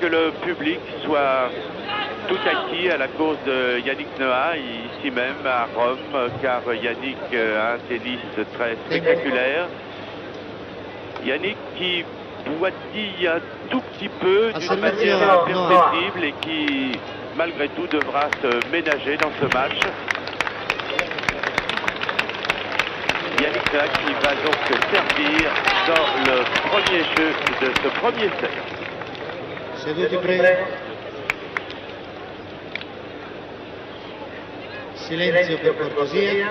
que le public soit tout acquis à la cause de Yannick Noah, ici même à Rome, car Yannick a un tennis très spectaculaire. Yannick qui boitille un tout petit peu d'une manière imperceptible et qui, malgré tout, devra se ménager dans ce match. Yannick Noah qui va donc servir dans le premier jeu de ce premier set. Seduti, prego. Silenzio per cortesia.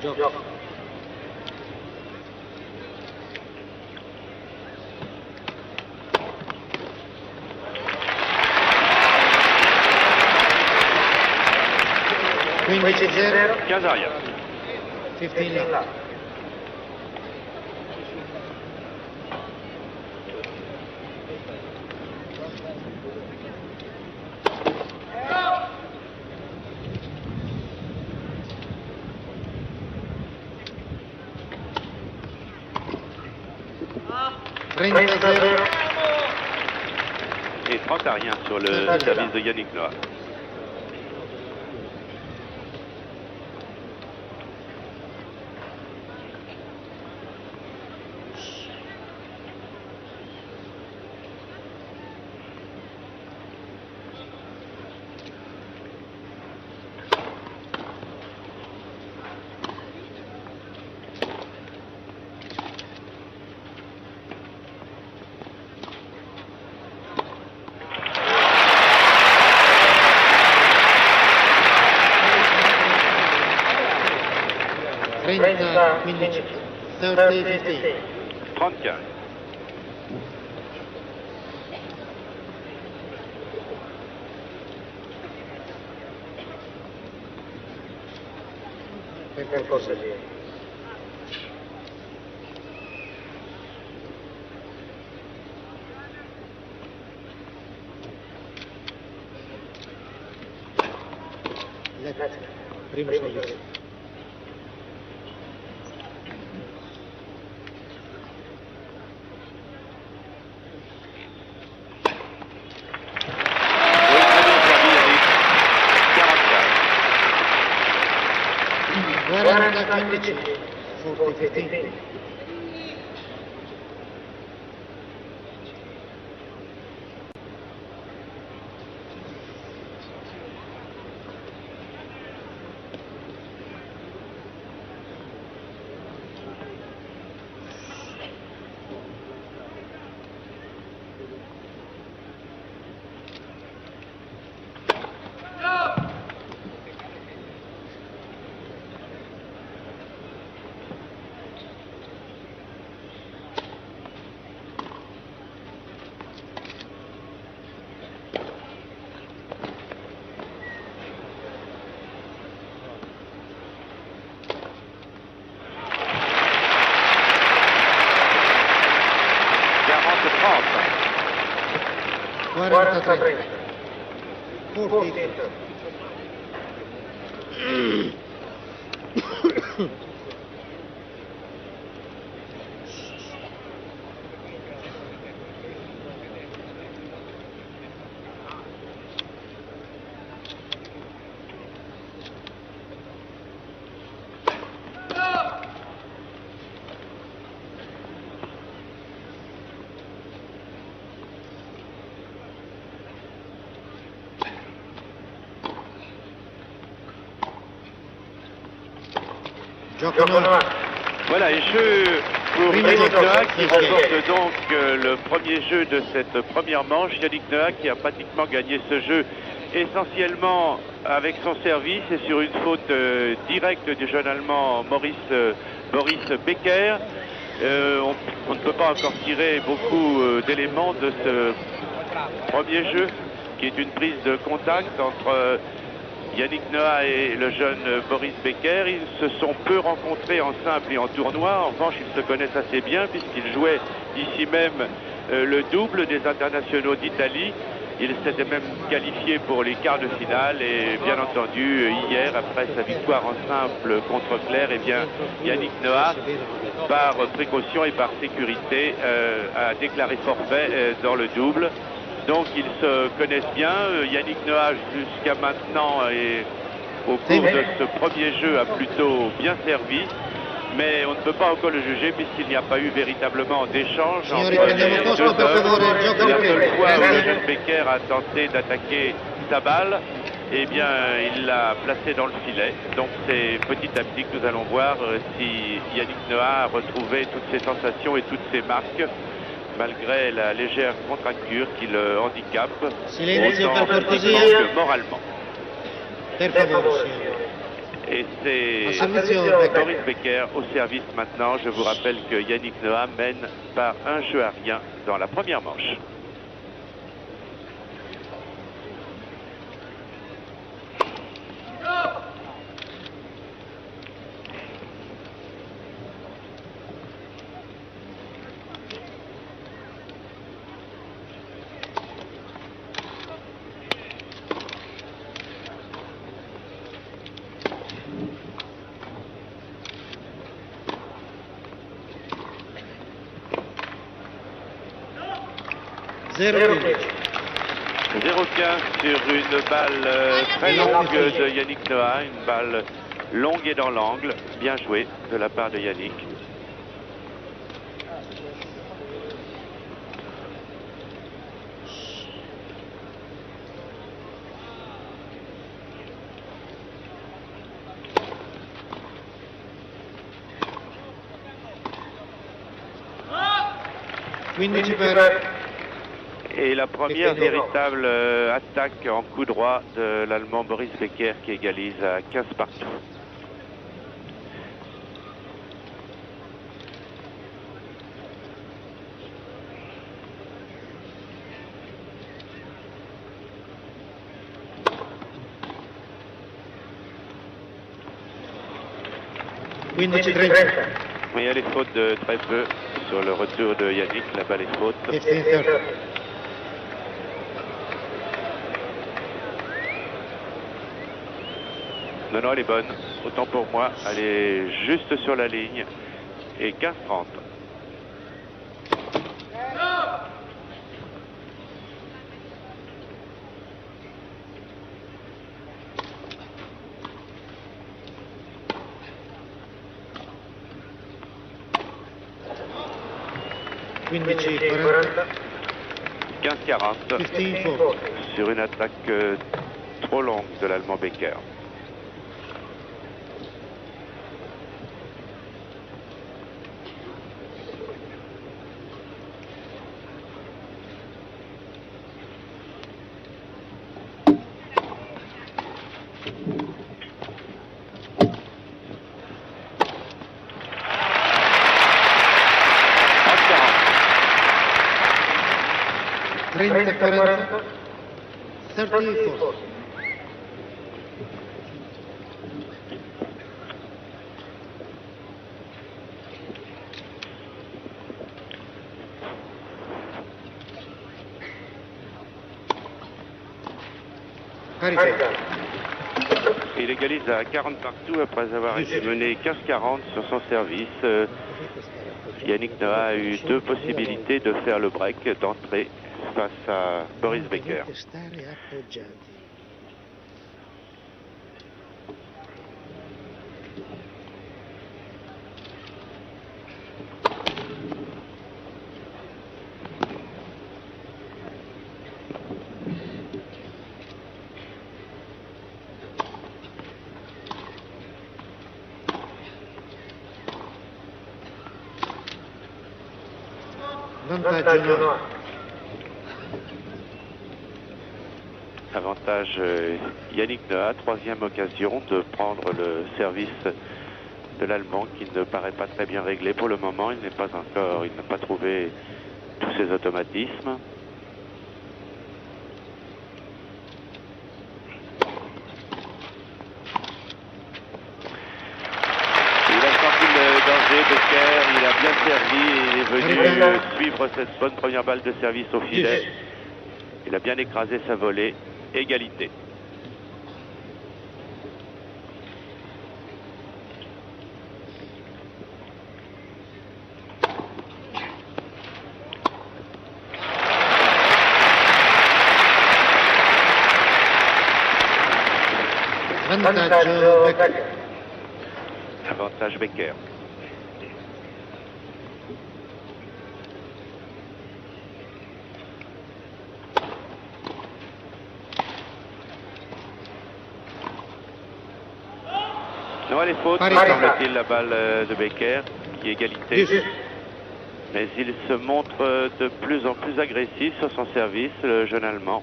Gioco. Quindi 0. 15 arrière. 15 là. Et 30 à rien sur le service de Yannick Noah. Trenta, 15, 30, 15. 35. Per cortesia. Primo servizio. Guarda 15, 40, 15. Guarda 30. 40. Voilà, et jeu pour Yannick Noah qui remporte donc le premier jeu de cette première manche. Yannick Noah qui a pratiquement gagné ce jeu essentiellement avec son service et sur une faute directe du jeune Allemand Boris Becker. On ne peut pas encore tirer beaucoup d'éléments de ce premier jeu qui est une prise de contact entre Yannick Noah et le jeune Boris Becker. Ils se sont peu rencontrés en simple et en tournoi. En revanche, ils se connaissent assez bien puisqu'ils jouaient ici même le double des internationaux d'Italie. Il s'était même qualifié pour les quarts de finale et bien entendu, hier, après sa victoire en simple contre Claire, eh bien, Yannick Noah, par précaution et par sécurité, a déclaré forfait dans le double. Donc ils se connaissent bien. Yannick Noah, jusqu'à maintenant, et au cours de ce premier jeu, a plutôt bien servi. Mais on ne peut pas encore le juger puisqu'il n'y a pas eu véritablement d'échange entre les deux hommes. La seule fois où le jeune Becker a tenté d'attaquer sa balle, eh bien, il l'a placée dans le filet. Donc c'est petit à petit que nous allons voir si Yannick Noah a retrouvé toutes ses sensations et toutes ses marques, malgré la légère contracture qui le handicape, autant physiquement que moralement. Et c'est Boris Becker au service maintenant. Je vous rappelle que Yannick Noah mène par 1-1 dans la première manche. Zéro 0-15 sur une balle très longue de Yannick Noah, une balle longue et dans l'angle. Bien joué de la part de Yannick. Et la première véritable attaque en coup droit de l'Allemand Boris Becker qui égalise à 15 partout. Oui, il y a les fautes de très peu sur le retour de Yannick. La balle est faute. Non, non, elle est bonne. Autant pour moi, elle est juste sur la ligne. Et 15-30. Quindici 40. 15-40 sur une attaque trop longue de l'Allemand Becker. Il égalise à 40 partout après avoir été mené 15-40 sur son service. Yannick Noah a eu deux possibilités de faire le break, d'entrer face à Boris Becker. Avantage Yannick Noah, troisième occasion de prendre le service de l'Allemand qui ne paraît pas très bien réglé pour le moment. Il n'a pas trouvé tous ses automatismes. Becker, il a bien servi et est venu suivre cette bonne première balle de service au filet. Il Il a bien écrasé sa volée. Égalité. Vantaggio Becker. Avantage Becker. Non, elle est faute, semble-t-il, la balle de Becker, qui est égalité. Mais il se montre de plus en plus agressif sur son service, le jeune Allemand.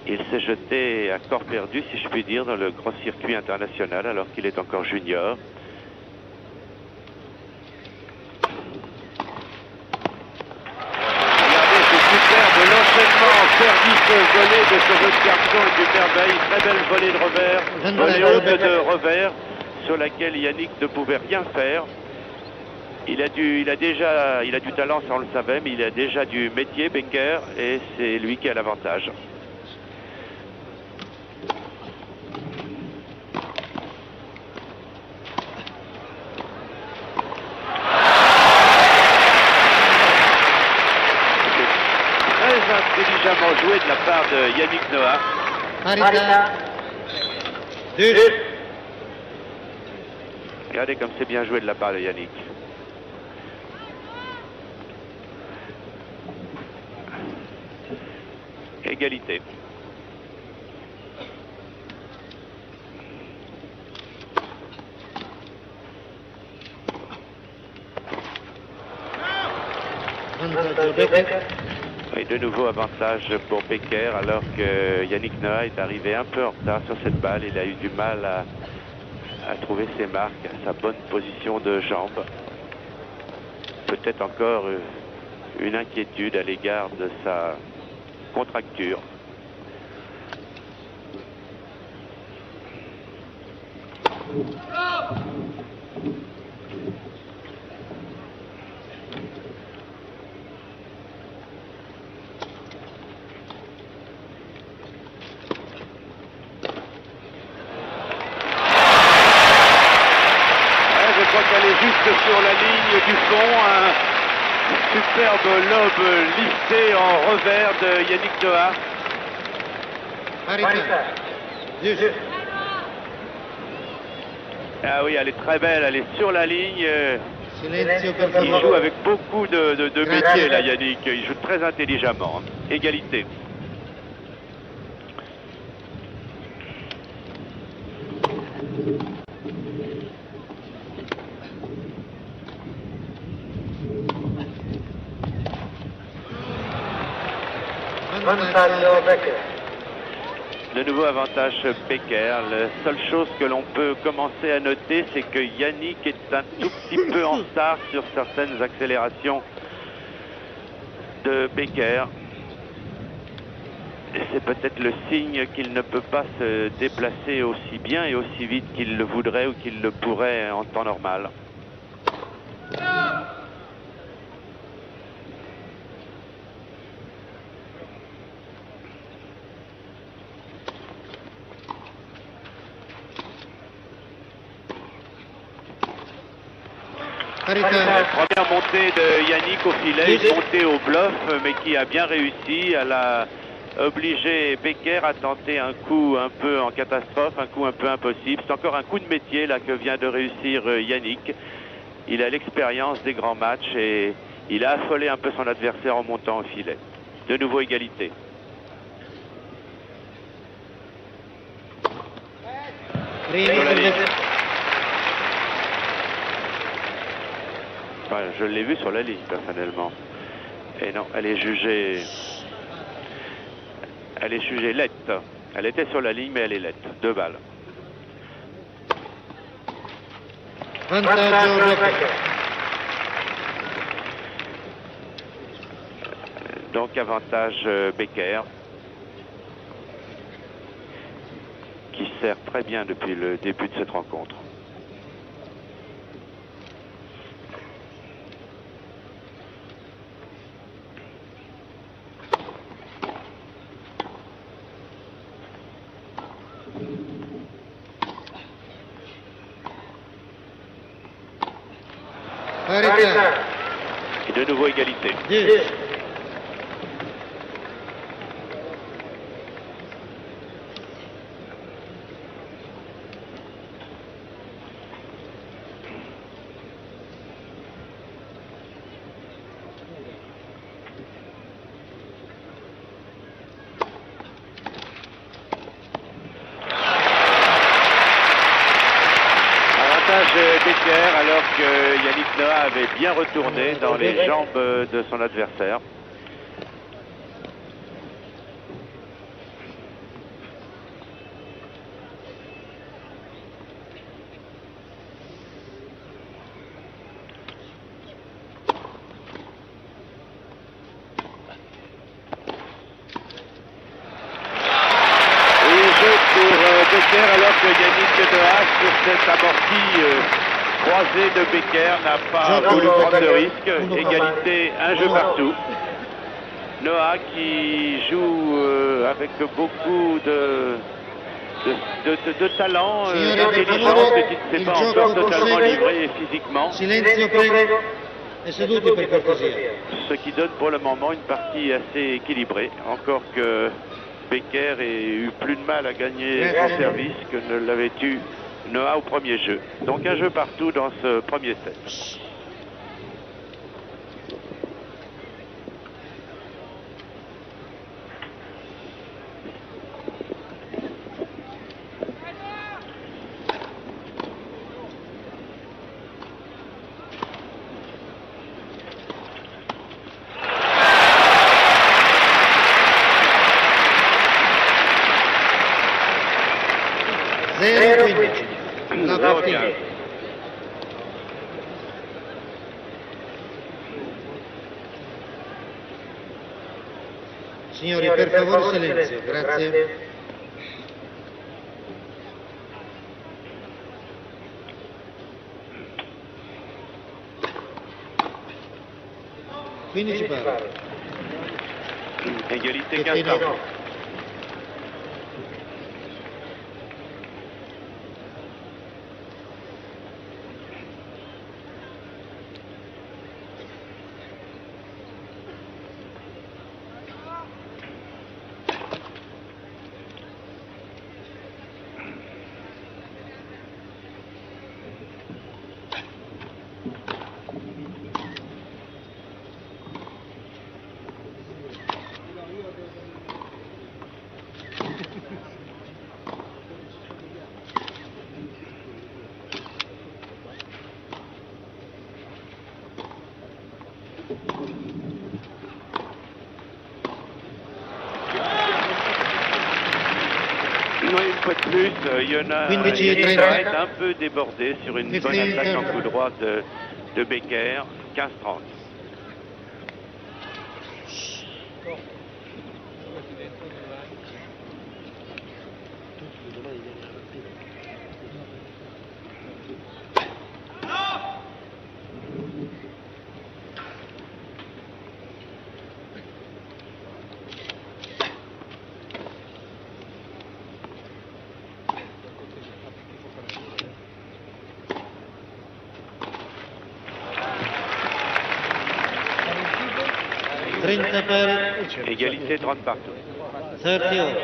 Il s'est jeté à corps perdu, si je puis dire, dans le grand circuit international, alors qu'il est encore junior. Regardez ce superbe l'enchaînement service-volée de ce jeune garçon est une merveille. Très belle volée de revers, volée haute de revers, sur laquelle Yannick ne pouvait rien faire. Il a du talent, ça on le savait, mais il a déjà du métier, Becker, et c'est lui qui a l'avantage. Intelligemment joué de la part de Yannick Noah. Parità. Regardez comme c'est bien joué de la part de Yannick. Égalité. Vantaggio Becker. Et de nouveau avantage pour Becker, alors que Yannick Noah est arrivé un peu en retard sur cette balle. Il a eu du mal à trouver ses marques, sa bonne position de jambe. Peut-être encore une inquiétude à l'égard de sa contracture. Sur la ligne du fond, un superbe lobe lissé en revers de Yannick Noah. Parità. Ah oui, elle est très belle, elle est sur la ligne. Silenzio per Il joue favore. avec beaucoup de métier là, Yannick. Il joue très intelligemment. Égalité. Vantaggio Becker. De nouveau avantage Becker. La seule chose que l'on peut commencer à noter, c'est que Yannick est un tout petit peu en retard sur certaines accélérations de Becker. Et c'est peut-être le signe qu'il ne peut pas se déplacer aussi bien et aussi vite qu'il le voudrait ou qu'il le pourrait en temps normal. Parità. Première montée de Yannick au filet, une montée au bluff, mais qui a bien réussi. Elle a obligé Becker à tenter un coup un peu en catastrophe, un coup un peu impossible. C'est encore un coup de métier là que vient de réussir Yannick. Il a l'expérience des grands matchs et il a affolé un peu son adversaire en montant au filet. De nouveau égalité. Sur la ligne. Enfin, je l'ai vu sur la ligne personnellement. Et non, elle est jugée lette. Elle était sur la ligne, mais elle est lette. 2 balles. Vantaggio Becker. Donc avantage Becker, qui sert très bien depuis le début de cette rencontre. Parità. Et de nouveau égalité. 10. Becker, alors que Yannick Noah avait bien retourné dans les jambes de son adversaire. Becker, alors que Yannick Noah, sur cette amortie croisée de Becker, n'a pas voulu prendre de risque. Égalité, un jeu partout. Noah qui joue avec beaucoup de talent, d'intelligence, et qui ne s'est pas encore totalement livré physiquement. Silenzio, prego. E seduti per cortesia. Ce qui donne pour le moment une partie assez équilibrée, encore que Becker ait eu plus de mal à gagner son service que ne l'avait eu Noah au premier jeu. Donc un jeu partout dans ce premier set. La partita. Signori, per favore silenzio, grazie. Quindi ci pare. Égalité 15 Une fois de plus, il est un peu débordé sur une bonne attaque en coup droit de Becker, 15-30. Égalité 30 partout. 30 all.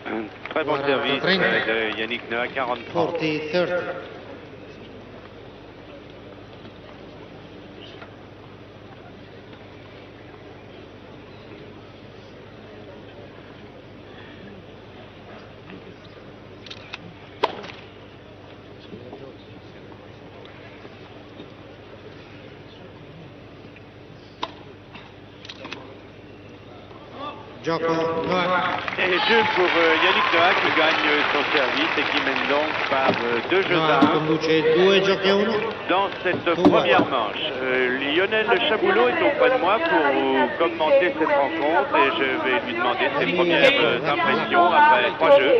Un très bon service de Yannick Noah, 43. 40-30. Gioco Noah. Et jeu pour Yannick Noah qui gagne son service et qui mène donc par 2 jeux à 1 conduce 2 giochi a 1 dans cette première manche. Lionel Chaboulot est auprès de moi pour commenter cette rencontre et je vais lui demander ses premières impressions après 3 jeux.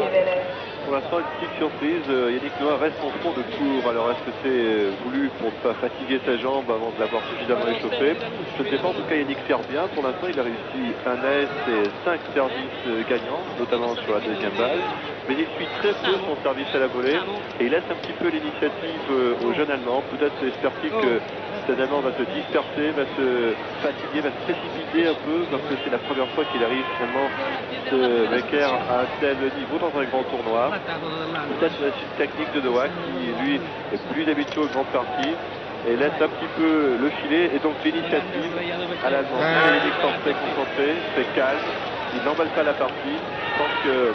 pour l'instant une petite surprise. Yannick Noah reste en fond de cours. Alors est-ce que c'est voulu pour ne pas fatiguer sa jambe avant de l'avoir suffisamment échauffé? Je ne sais pas, en tout cas Yannick sert bien. Pour l'instant il a réussi un ace et 5 services gagnants, notamment sur la deuxième balle. Mais il suit très peu son service à la volée et il laisse un petit peu l'initiative aux jeunes Allemands. Peut-être espère-t-il que cet Allemand va se disperser, va se fatiguer, va se précipiter un peu parce que c'est la première fois qu'il arrive finalement ce Becker à un tel niveau dans un grand tournoi. Peut-être la suite technique de Noah qui lui est plus habitué aux grandes parties et laisse un petit peu le filet et donc l'initiative à l'Allemand. Il est très concentré, très calme, il n'emballe pas la partie. Je pense que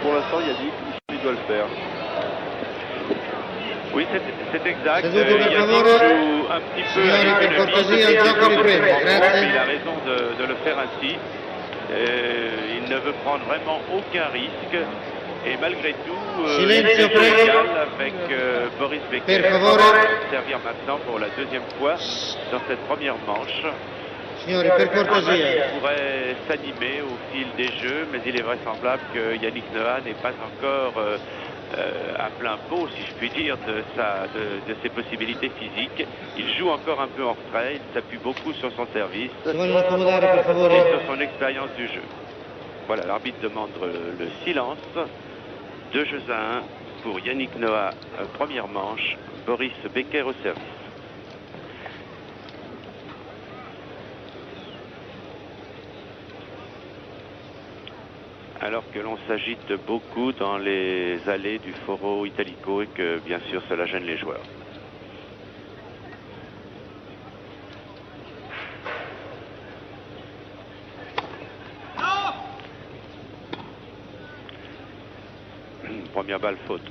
pour l'instant Yannick il doit le faire. Oui, c'est exact. C'est tout, Yannick joue un petit peu Signori, avec per le cortesia, mix, il gioco riprende, grazie. il a raison de le faire ainsi. Il ne veut prendre vraiment aucun risque. Et malgré tout, Silenzio, il prego. égal avec Boris Becker. Per favore. Il va servir maintenant pour la deuxième fois dans cette première manche. Signori, per cortesia. Il pourrait s'animer au fil des jeux, mais il est vraisemblable que Yannick Noah n'est pas encore à plein pot, si je puis dire, de ses possibilités physiques. Il joue encore un peu en retrait, il s'appuie beaucoup sur son service Si vogliono accomodare, per et favore. sur son expérience du jeu. Voilà, l'arbitre demande le silence. 2 jeux à 1 pour Yannick Noah, première manche, Boris Becker au service. Alors que l'on s'agite beaucoup dans les allées du Foro Italico et que bien sûr cela gêne les joueurs. Première balle faute.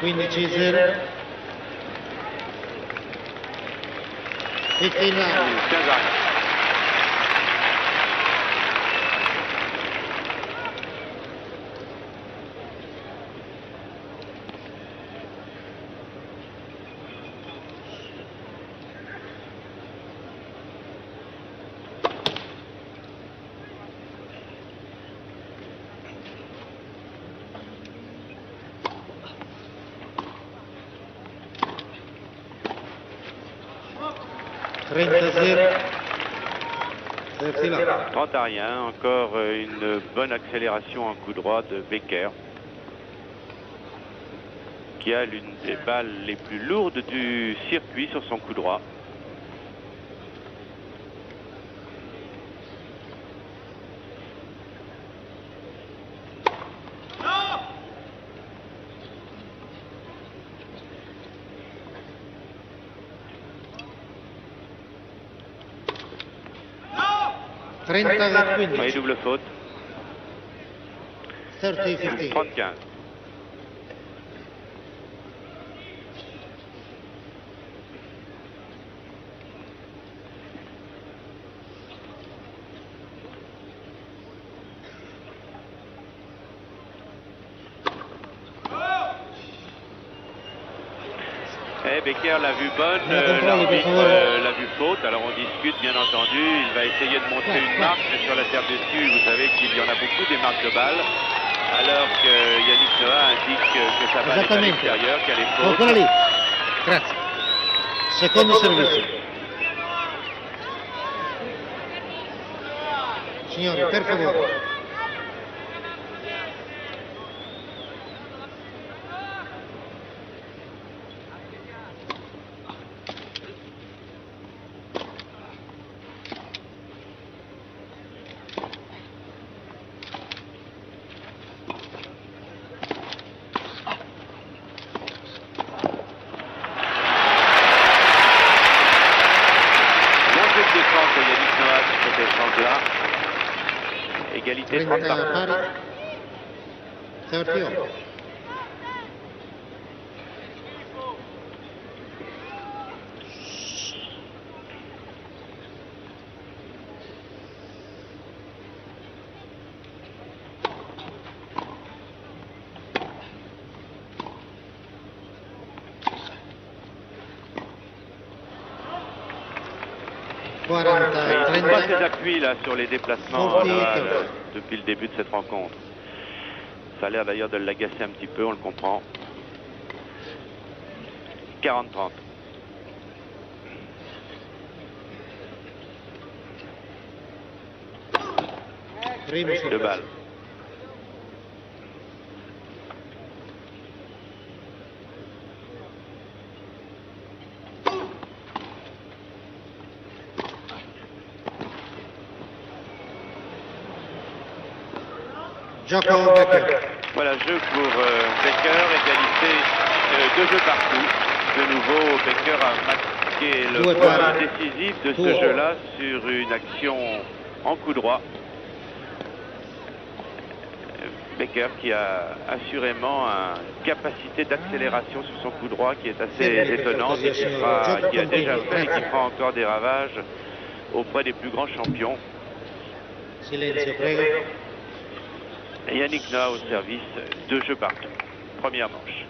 Quindi 0. 15 round. 15 à rien. Terzi là. 30 à rien, encore une bonne accélération en coup droit de Becker, qui a l'une des balles les plus lourdes du circuit sur son coup droit. Oui, double faute. 30-15. 30-15. Becker l'a vu bonne, l'arbitre l'a vu faute, alors on discute bien entendu, il va essayer de montrer une marque, mais sur la terre dessus, vous savez qu'il y en a beaucoup des marques de balles, alors que Yannick Noah indique que sa balle est à l'extérieur, qu'elle est faute. Quella lì. Grazie. Secondo servizio. Signori, per favore. Égalité 30 partout. 30. 40, Il ne pas ses 30. appuis là sur les déplacements Forty, Noah, 30. depuis le début de cette rencontre. Ça a l'air d'ailleurs de l'agacer un petit peu, on le comprend. 40-30. Deux balles. Joko Becker. Voilà, jeu pour Becker, égalité, 2 jeux partout. De nouveau, Becker a marqué le Tout est point pareil. décisif de Tout. ce jeu-là sur une action en coup droit. Becker qui a assurément une capacité d'accélération sur son coup droit qui est assez étonnante et qui a déjà fait et qui fera encore des ravages auprès des plus grands champions. Silenzio, prego. Et Yannick Noah au service, 2 jeux partout. Première manche.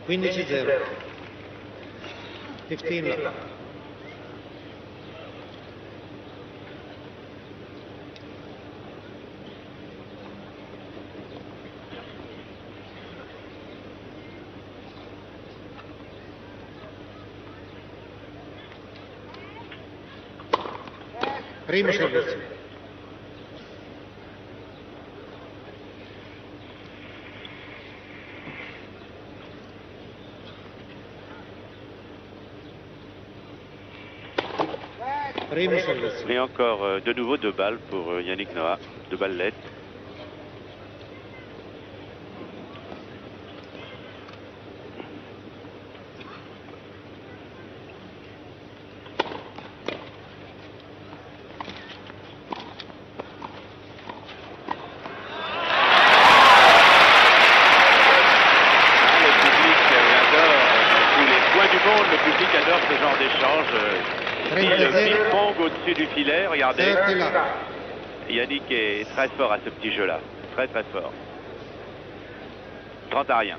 Quindici 0. 15 love. Primo servizio. Primo servizio. Et encore de nouveau 2 balles pour Yannick Noah, 2 balles. Le public adore ce genre d'échange. Le ping-pong au-dessus du filet, regardez. Yannick est très fort à ce petit jeu-là. Très très fort. 30 à rien.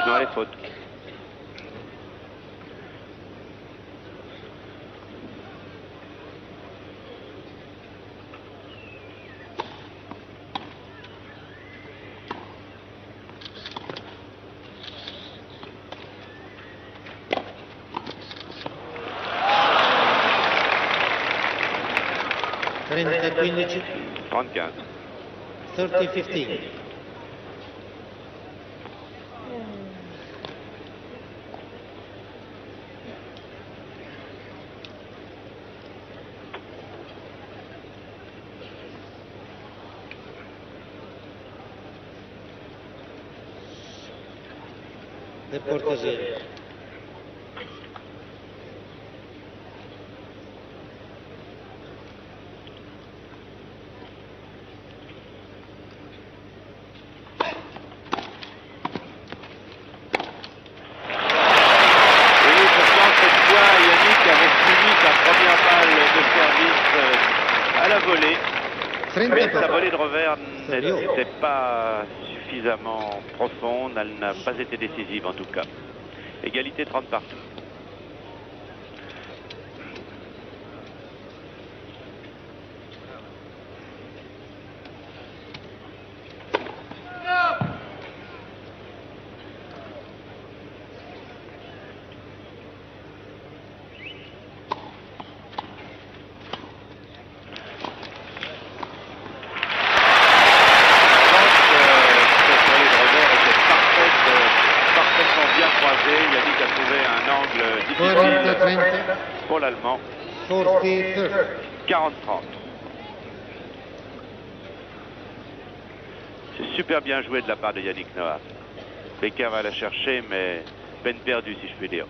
Non, les fautes. Trenta 15. 30-15. 30-15. De cortesia. Mais sa volée de revers n'était pas suffisamment profonde, elle n'a pas été décisive en tout cas. Égalité 30 partout. Pour l'Allemand, 40-30. C'est super bien joué de la part de Yannick Noah. Becker va la chercher, mais peine perdue si je puis dire.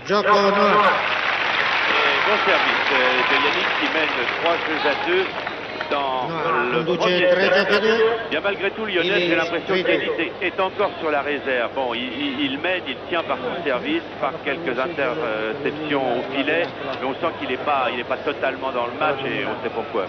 Joko Noah. Bon service de Yannick qui mène 3 jeux à 2 dans le premier set. Bien malgré tout, Lionel, j'ai l'impression qu'Yannick est encore sur la réserve. Bon, il mène, il tient par son service, par quelques interceptions au filet, mais on sent qu'il n'est pas totalement dans le match et on sait pourquoi.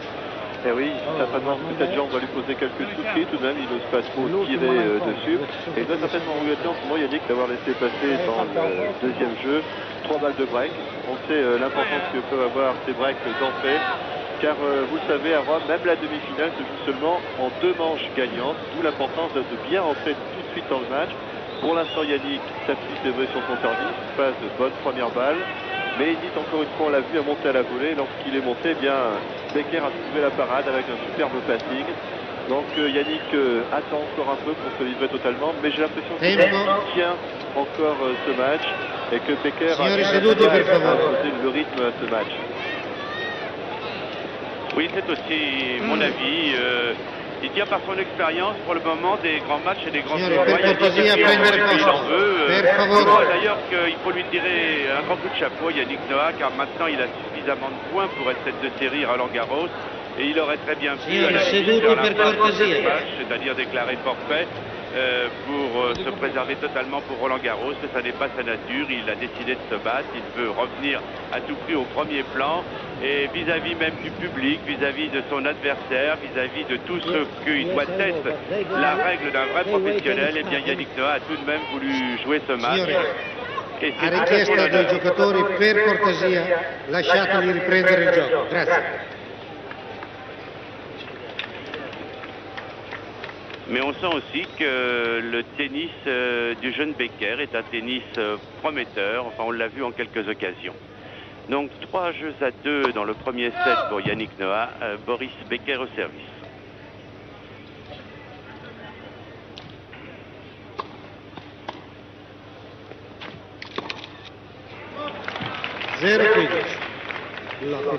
Eh oui, certainement que cette jambe va lui poser quelques soucis tout de même, il n'ose pas trop tirer dessus. Et il doit certainement regretter en ce moment Yannick d'avoir laissé passer dans le deuxième jeu 3 balles de break. On sait l'importance que peuvent avoir ces breaks d'entrée. Car vous le savez, à Rome, même la demi-finale se joue seulement en 2 manches gagnantes, d'où l'importance de bien entrer tout de suite dans le match. Pour l'instant, Yannick s'appuie c'est vrai sur son service, passe de bonnes premières balles. Mais Yannick, encore une fois, on l'a vu à monter à la volée. Lorsqu'il est monté, eh bien, Becker a trouvé la parade avec un superbe passing. Donc Yannick attend encore un peu pour se livrer totalement. Mais j'ai l'impression qu'il tient encore ce match et que Becker a imposé le rythme à ce match. Oui, c'est aussi mon avis. Il tient par son expérience pour le moment des grands matchs et des grands tournois. Il en veut. Je crois d'ailleurs qu'il faut lui tirer un grand coup de chapeau, Yannick Noah, car maintenant il a suffisamment de points pour être tête de série Roland Garros. Et il aurait très bien pu, à la limite, faire la fin de ce match, c'est-à-dire déclarer forfait pour se préserver totalement pour Roland Garros. Ça n'est pas sa nature, il a décidé de se battre, il veut revenir à tout prix au premier plan. Et vis-à-vis même du public, vis-à-vis de son adversaire, vis-à-vis de tout ce qui doit être la règle d'un vrai professionnel, eh bien Yannick Noah a tout de même voulu jouer ce match. A richiesta dei giocatori, per cortesia, lasciateli riprendere il gioco. Grazie. Mais on sent aussi que le tennis du jeune Becker est un tennis prometteur. Enfin, on l'a vu en quelques occasions. Donc 3-2 dans le premier set pour Yannick Noah, Boris Becker au service. La 15.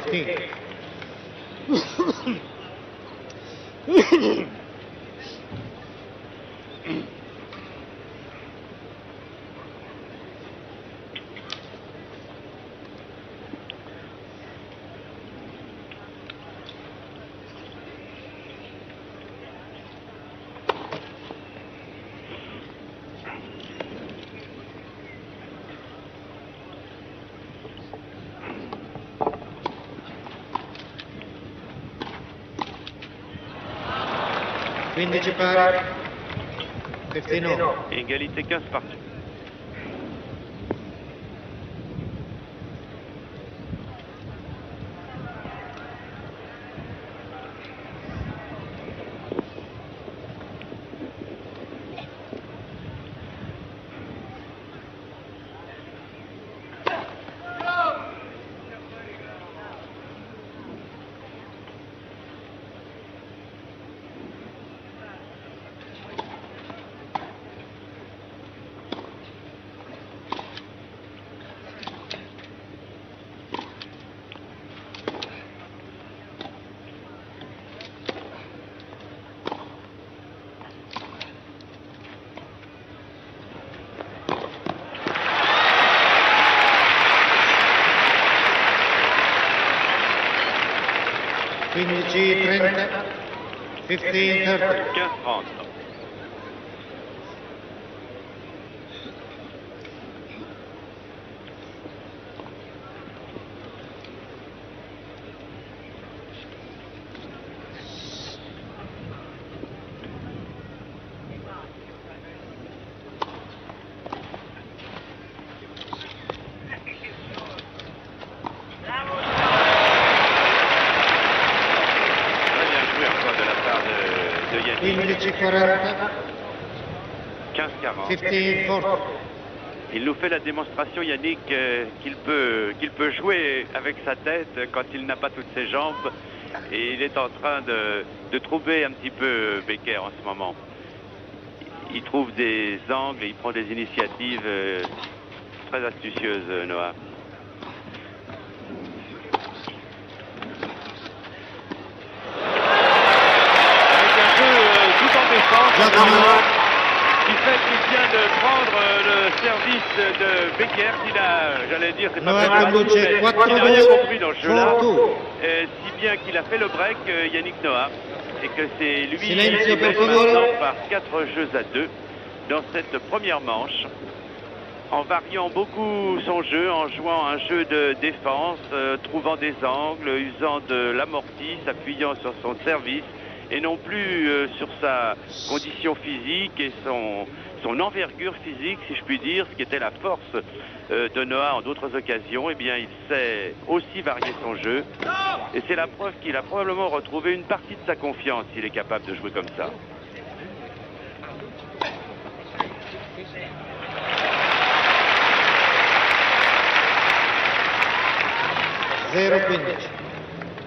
Pari, 15 all. Égalité 15 partout. G30, 15-30. 15-30. Il nous fait la démonstration, Yannick, qu'il peut jouer avec sa tête quand il n'a pas toutes ses jambes. Et il est en train de trouver un petit peu Becker en ce moment. Il trouve des angles et il prend des initiatives très astucieuses, Noah. Qui fait qu'il vient de prendre le service de Becker, qu'il a, j'allais dire, c'est pas Noah très conduce il n'a 4-2, rien compris dans ce jeu-là, 4-2. si bien qu'il a fait le break, Yannick Noah, et que c'est lui Silenzio, qui per mène favore. maintenant par 4 jeux à 2 dans cette première manche, en variant beaucoup son jeu, en jouant un jeu de défense, trouvant des angles, usant de l'amorti, s'appuyant sur son service, et non plus sur sa condition physique et son envergure physique, si je puis dire, ce qui était la force de Noah en d'autres occasions. Eh bien, il sait aussi varier son jeu, et c'est la preuve qu'il a probablement retrouvé une partie de sa confiance s'il est capable de jouer comme ça. Zero 15.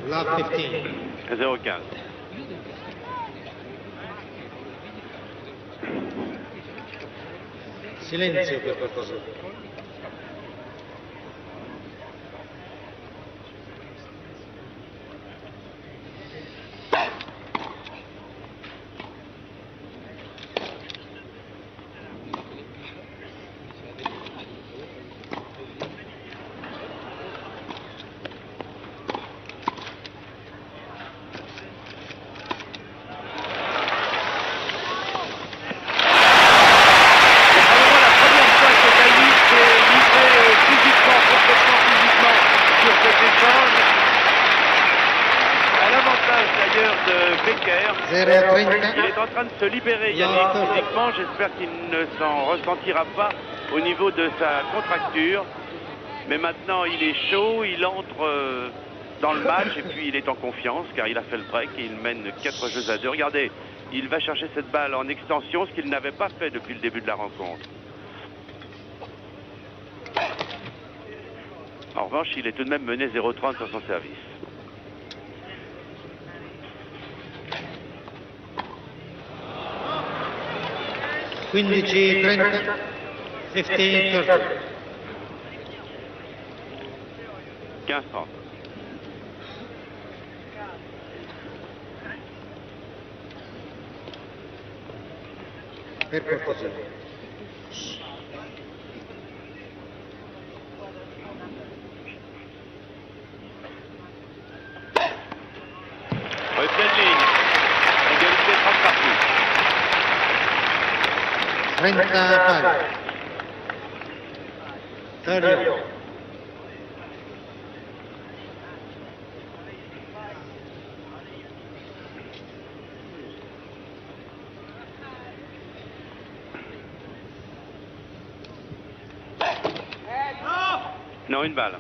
Love 15. 0-15. Silenzio per qualcosa. Il est en train de se libérer, Yannick, physiquement. J'espère qu'il ne s'en ressentira pas au niveau de sa contracture. Mais maintenant, il est chaud, il entre dans le match et puis il est en confiance car il a fait le break et il mène 4 jeux à 2. Regardez, il va chercher cette balle en extension, ce qu'il n'avait pas fait depuis le début de la rencontre. En revanche, il est tout de même mené 0-30 sur son service. Quindici 30, 15 30. 15-30. Per cortesia. Oui, pleine ligne. Égalité 30 partout. 30 pari. 30. Non, une balle.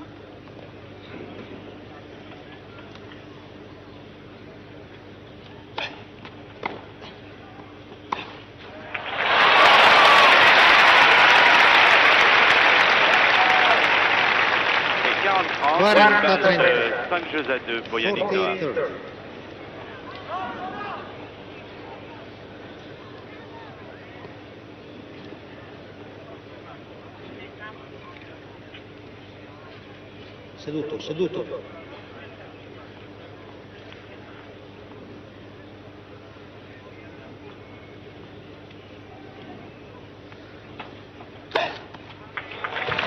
Et 40-30, 5 jeux à 2 pour Yannick Noah. 40, 30. Seduto, seduto.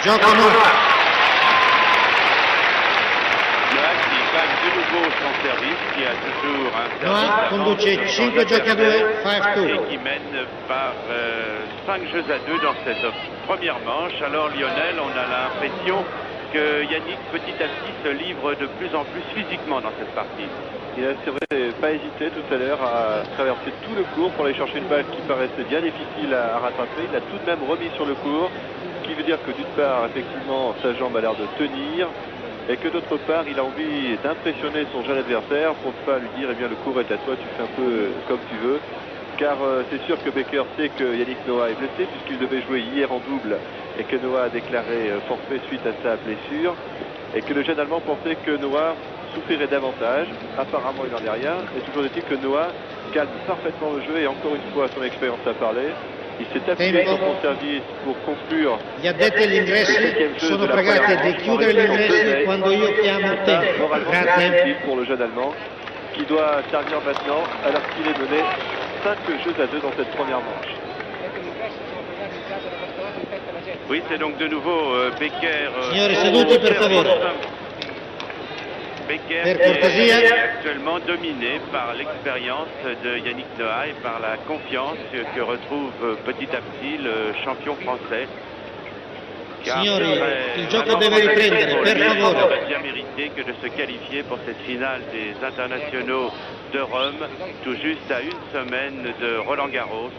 Gioco nuovo. Noah qui gagne de nouveau son service, qui a toujours un service Noah conduce 5 giochi a 2, et 5-2. qui mène par 5 jeux à 2 dans cette première manche. Alors Lionel, on a l'impression que Yannick petit à petit se livre de plus en plus physiquement dans cette partie. Il a, c'est vrai, pas hésité tout à l'heure à traverser tout le court pour aller chercher une balle qui paraissait bien difficile à rattraper. Il a tout de même remis sur le court, ce qui veut dire que d'une part, effectivement, sa jambe a l'air de tenir, et que d'autre part, il a envie d'impressionner son jeune adversaire pour ne pas lui dire, eh bien, le court est à toi, tu fais un peu comme tu veux. Car c'est sûr que Becker sait que Yannick Noah est blessé puisqu'il devait jouer hier en double et que Noah a déclaré forfait suite à sa blessure et que le jeune Allemand pensait que Noah souffrirait davantage. Apparemment, il n'en est rien. Et toujours est-il que Noah calme parfaitement le jeu et encore une fois, son expérience a parlé. Il s'est appuyé sur son service pour conclure. Gli addetti agli ingressi sono pregati di chiudere gli ingressi quando io chiamo il tempo. Moralement, c'est Grazie. difficile pour le jeune Allemand qui doit servir maintenant alors qu'il est mené 5 jeux à 2 dans cette première manche. Oui, c'est donc de nouveau Becker. Signori seduti per favore. Becker Per qui cortesia. est actuellement dominé par l'expérience de Yannick Noah et par la confiance que retrouve petit à petit le champion français. Car Signori, ce serait il gioco vraiment deve riprendere, pour per lui, favore. il aurait bien mérité que de se qualifier pour cette finale des internationaux de Rome, tout juste à une semaine de Roland Garros.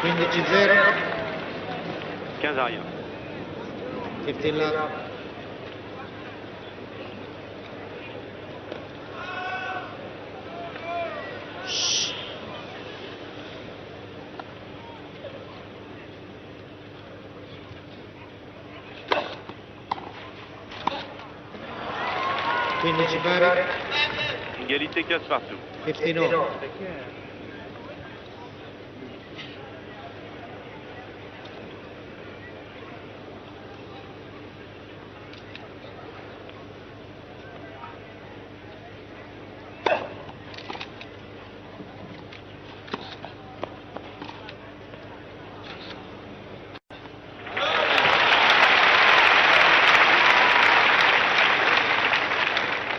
Quindici 0. 15 à rien. 15 love. Quindici pari. Égalité 15 partout. 15 all.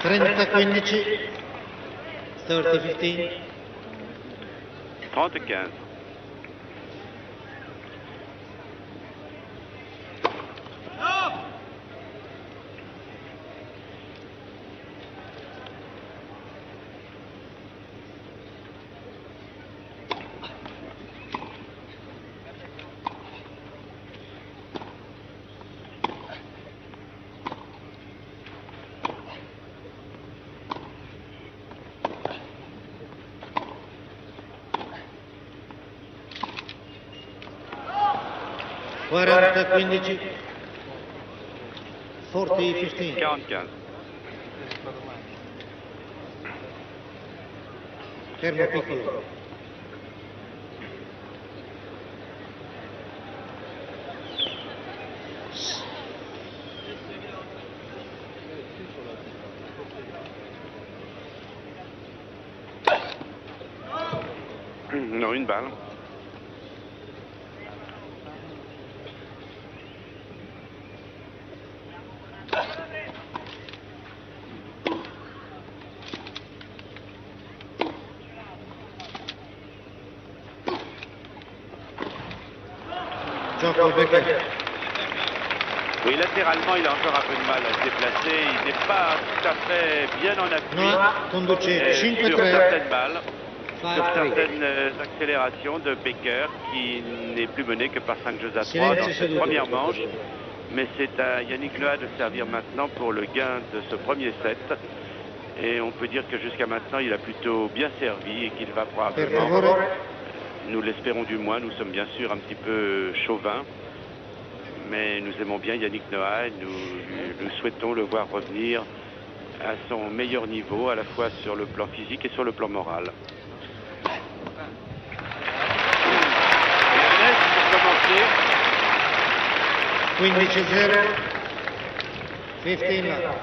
Trenta 15. 30-15. 30-15. Quaranta 15. 40-15. 40-15. Fermo piccolo. Non, une balle. Gioco Becker. Oui, latéralement, il a encore un peu de mal à se déplacer. Il n'est pas tout à fait bien en appui. Noah conduce Et sur 5-3. certaines balles, sur 5-3. certaines accélérations de Becker, qui n'est plus mené que par 5 jeux à 3 Silenzio dans cette seduto. première manche. Mais c'est à Yannick Noah de servir maintenant pour le gain de ce premier set. Et on peut dire que jusqu'à maintenant, il a plutôt bien servi et qu'il va Per probablement, favore. nous l'espérons du moins, nous sommes bien sûr un petit peu chauvins. Mais nous aimons bien Yannick Noah et nous souhaitons le voir revenir à son meilleur niveau, à la fois sur le plan physique et sur le plan moral. Et Ernest, pour commencer, 15-0. 15 love.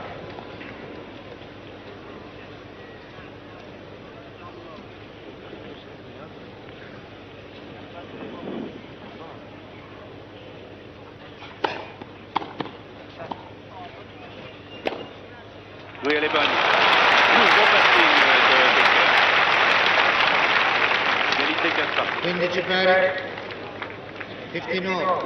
oui, elle est bonne. Bon passing de Becker. Égalité 15 partout. 15 pari. 15 all.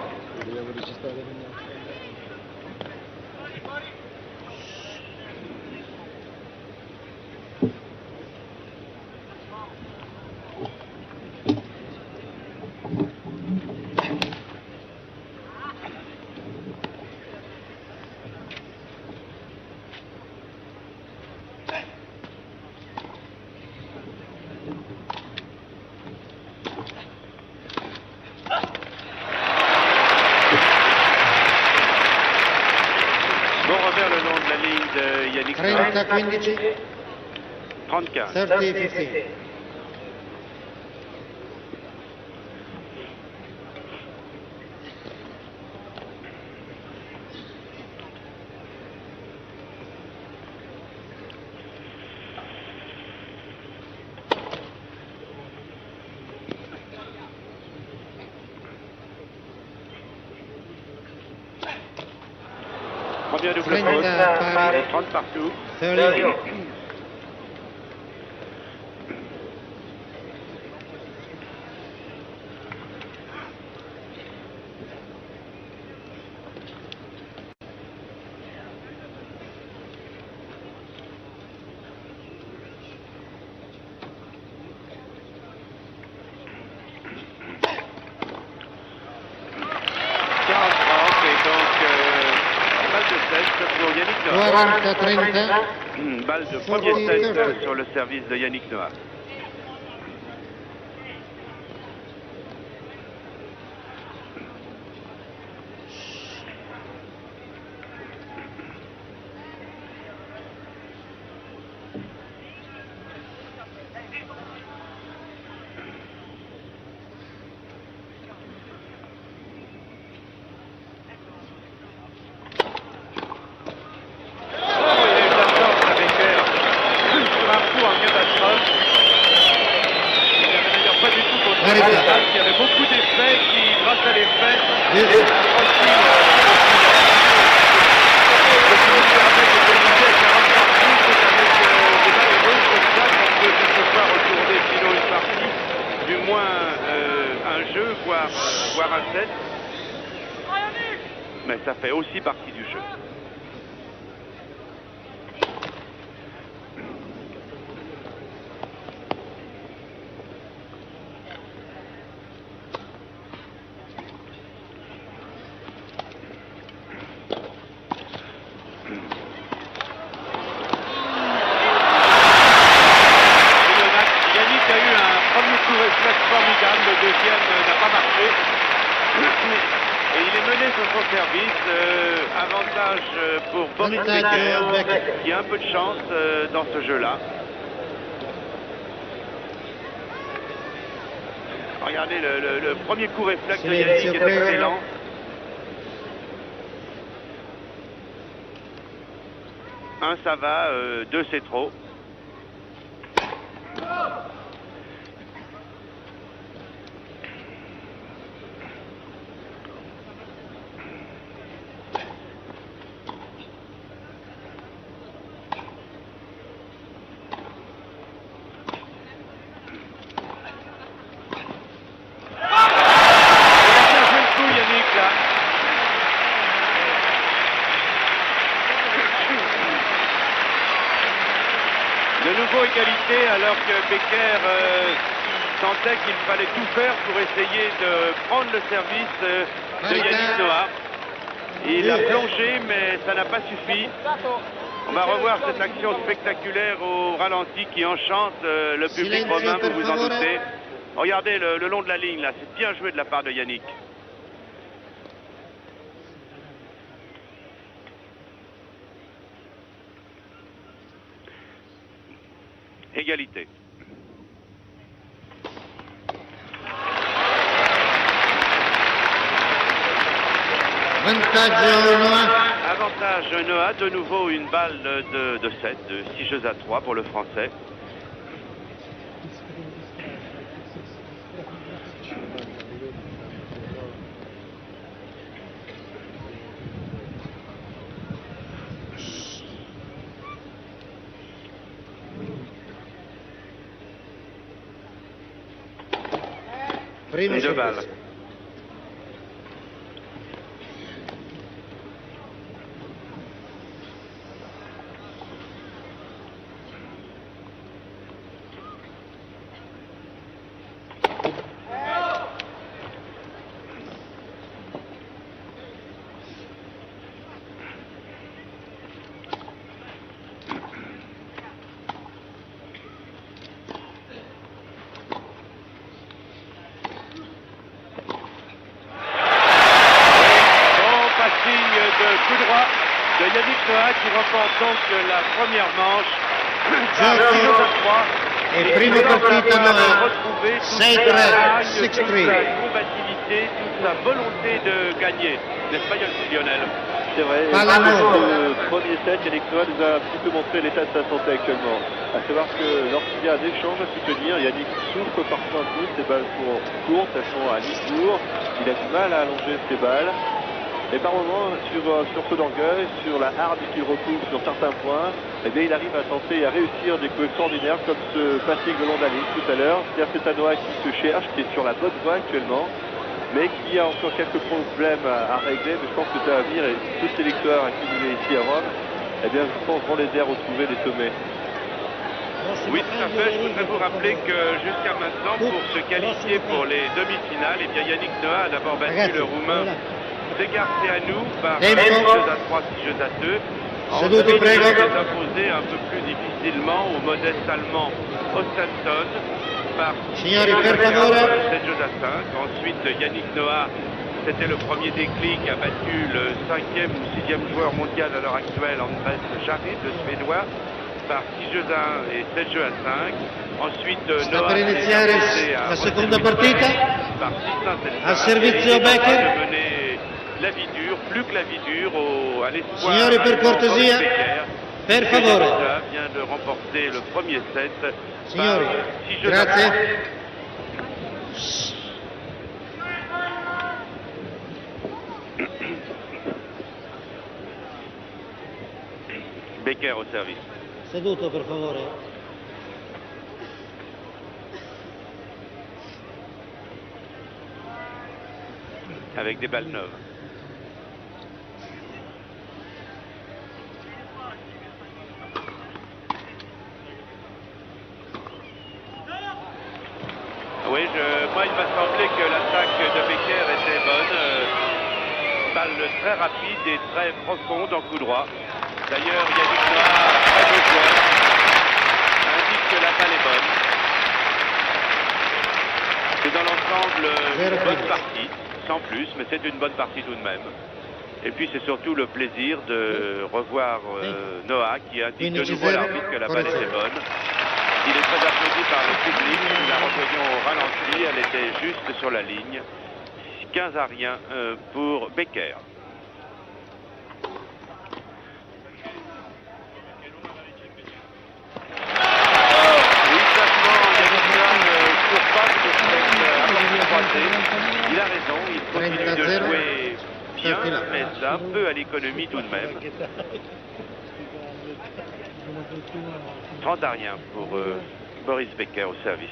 Bon revers le long de la ligne de Yannick Noah. 30-15. 30-15. 30-15. Premier double 30 faute. pari. 30 partout. 30. Pour Yannick Noah. 40-30. Balle de premier set sur le service de Yannick Noah. Il y avait beaucoup d'effets qui, grâce à l'effet, du moins un jeu, voire un set. Mais ça fait aussi partie du jeu. Le deuxième n'a pas marché. Et il est mené sur son service. Avantage pour Boris Becker, qui a un peu de chance dans ce jeu-là. Regardez le premier coup réflexe de Yannick est excellent. Un, ça va. Deux, c'est trop. De nouveau égalité alors que Becker sentait qu'il fallait tout faire pour essayer de prendre le service de Yannick Noah. Il a plongé mais ça n'a pas suffi. On va revoir cette action spectaculaire au ralenti qui enchante le public romain, vous vous en doutez. Regardez le long de la ligne là, c'est bien joué de la part de Yannick. Égalité. Avantage Noah, de nouveau une balle de 7, de 6 jeux à 3 pour le Français. Et deux balles. Noah qui remporte donc la première manche. E prima partita Noah, 6-3, 6-3. Toute sa combativité, toute sa volonté de gagner. N'est-ce pas Lionel? C'est vrai, le premier set, Yannick Noah nous a un petit peu montré l'état de sa santé actuellement. À savoir que lorsqu'il y a un échange à soutenir, Yannick souffre parfois un peu, ses balles sont courtes, elles sont à mi-tour, il a du mal à allonger ses balles. Et par moments, sur ce d'orgueil, sur la harde qu'il recouvre sur certains points, eh bien, il arrive à tenter et à réussir des coups extraordinaires comme ce passing le long de la ligne tout à l'heure. C'est-à-dire que c'est un Noah qui se cherche, qui est sur la bonne voie actuellement, mais qui a encore quelques problèmes à régler. Mais je pense que ça va venir et tous ces victoires accumulées ici à Rome, eh bien, je pense vont les aider à retrouver les sommets. Oui, tout à fait. Je voudrais vous rappeler que jusqu'à maintenant, pour se qualifier pour les demi-finales, eh bien, Yannick Noah a d'abord battu le Roumain Degarceanu par 6 jeux à 3, 6 jeux à 2. Ensuite, il s'est imposé un peu plus difficilement au modeste allemand Ostenson par 7 jeux à 5. Ensuite, Yannick Noah, c'était le premier déclic, a battu le 5e ou 6e joueur mondial à l'heure actuelle, Andrés Jarry, le Suédois, par 6 jeux à 1 et 7 jeux à 5. Ensuite, Noah per iniziare la seconda partita. Par 6-1, Al servizio Becker. La vie dure, plus que la vie dure, à l'espoir. Signori, per cortesia, per favore. Vient de remporter le premier set. Signori, grazie. Becker au service. Seduto, per favore. Avec des balles neuves. Oui, moi il m'a semblé que l'attaque de Becker était bonne. Balle très rapide et très profonde en coup droit. D'ailleurs, Yannick Noah, très beau joueur, indique que la balle est bonne. C'est dans l'ensemble une bonne partie, sans plus, mais c'est une bonne partie tout de même. Et puis c'est surtout le plaisir de revoir Noah qui indique de nouveau à l'arbitre que la balle était bonne. Il est très applaudi par le public, nous la revoyons au ralenti, elle était juste sur la ligne. 15-1 pour Becker. Oui, classement, Yannick Noah ne court pas, il a raison, il continue de jouer bien, mais un peu à l'économie tout de même. 30-1 pour Boris Becker au service.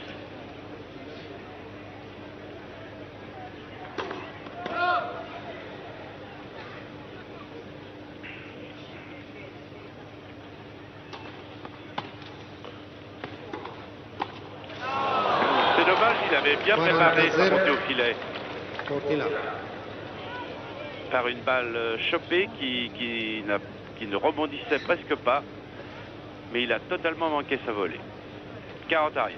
C'est dommage, il avait bien préparé sa montée au filet. Par une balle chopée qui ne rebondissait presque pas. Mais il a totalement manqué sa volée. 40-1.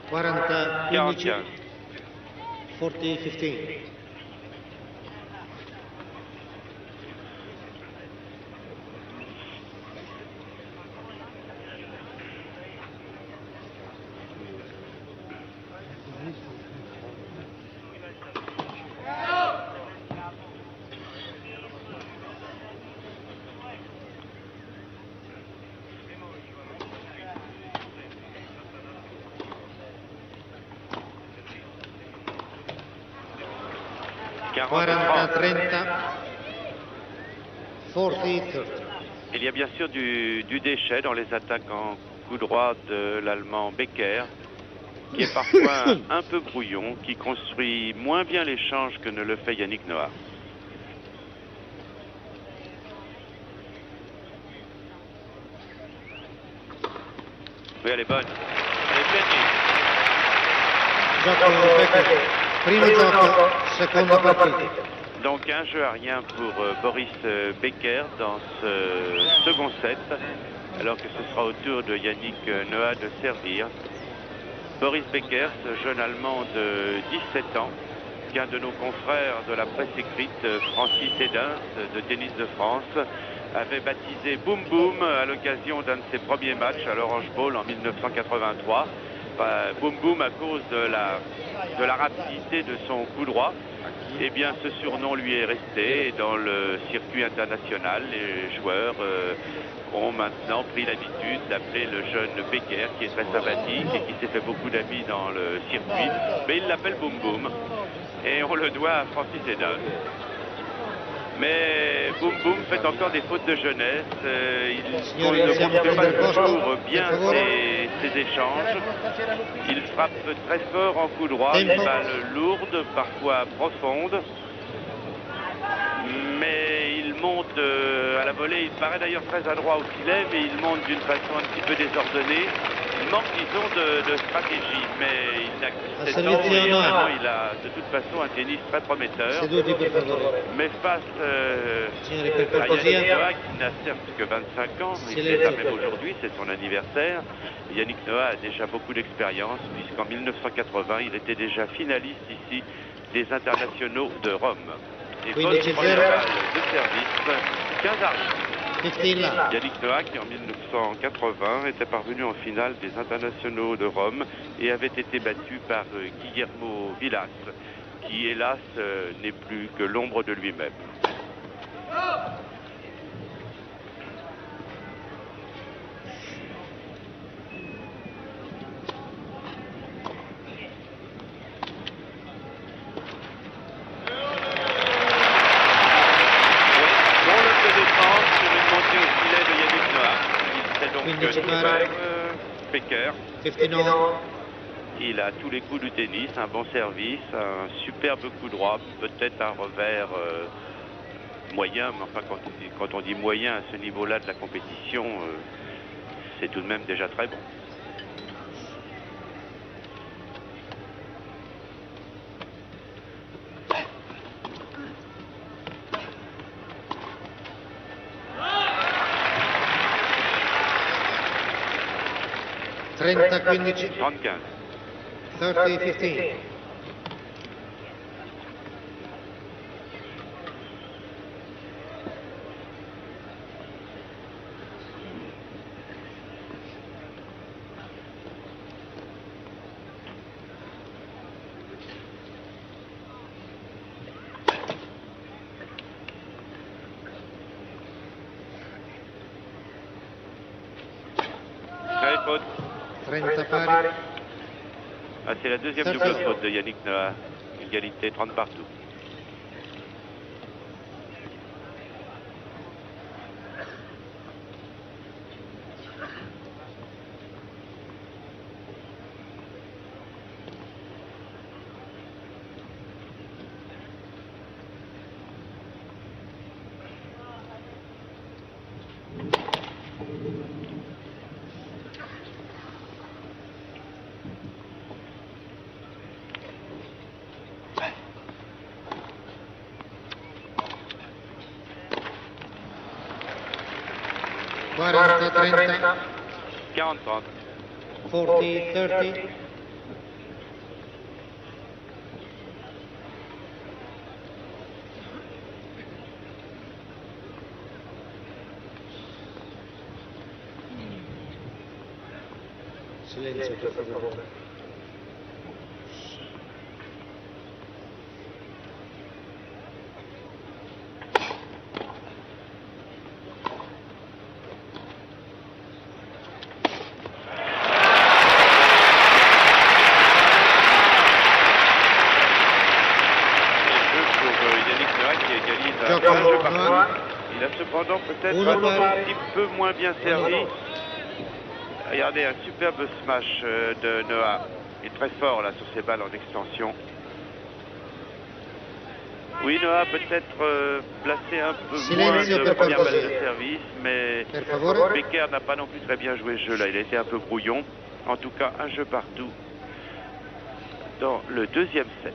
Quaranta, 40-15. Il y a bien sûr du déchet dans les attaques en coup droit de l'Allemand Becker, qui est parfois un peu brouillon, qui construit moins bien l'échange que ne le fait Yannick Noah. Oui, elle est bonne. Elle est gagnée. Primo gioco, seconda partita. Donc un jeu à rien pour Boris Becker dans ce second set, alors que ce sera au tour de Yannick Noah de servir. Boris Becker, ce jeune Allemand de 17 ans, qu'un de nos confrères de la presse écrite, Francis Hédin, de Tennis de France, avait baptisé Boom Boom à l'occasion d'un de ses premiers matchs à l'Orange Bowl en 1983. Boom Boom à cause de la rapidité de son coup droit. Eh bien, ce surnom lui est resté et dans le circuit international. Les joueurs ont maintenant pris l'habitude d'appeler le jeune Becker, qui est très sympathique et qui s'est fait beaucoup d'amis dans le circuit, mais il l'appelle Boom Boom. Et on le doit à Francis Hédin. Mais Boom Boom fait encore des fautes de jeunesse. Il ne construit pas toujours bien ses échanges. Il frappe très fort en coup droit, une balle lourde, parfois profonde. Mais il monte à la volée. Il paraît d'ailleurs très adroit au filet, mais il monte d'une façon un petit peu désordonnée. Il manque, disons, de stratégie, mais il a 17 ans et il a de toute façon un tennis très prometteur. Mais face à Yannick Noah, qui n'a certes que 25 ans, mais c'est quand même aujourd'hui, c'est son anniversaire. Yannick Noah a déjà beaucoup d'expérience, puisqu'en 1980, il était déjà finaliste ici des internationaux de Rome. Et votre première balle de service, 15 argent. Yannick Noah, qui en 1980 était parvenu en finale des internationaux de Rome et avait été battu par Guillermo Vilas, qui hélas n'est plus que l'ombre de lui-même. Becker. Il a tous les coups du tennis, un bon service, un superbe coup droit, peut-être un revers moyen, mais enfin quand on dit moyen à ce niveau-là de la compétition, c'est tout de même déjà très bon. Trenta 15. 35. 30-15. Faute. 30 pari. Ah, c'est la deuxième double faute de Yannick Noah. Égalité 30 partout. Quaranta 30. 40-30. 40-30. Silenzio, per favore. Il a cependant peut-être un petit peu moins bien servi. Regardez, un superbe smash de Noah. Il est très fort là sur ses balles en extension. Oui, Noah peut-être placé un peu moins de première balle de service, mais Becker n'a pas non plus très bien joué ce jeu là. Il a été un peu brouillon. En tout cas, un jeu partout dans le deuxième set.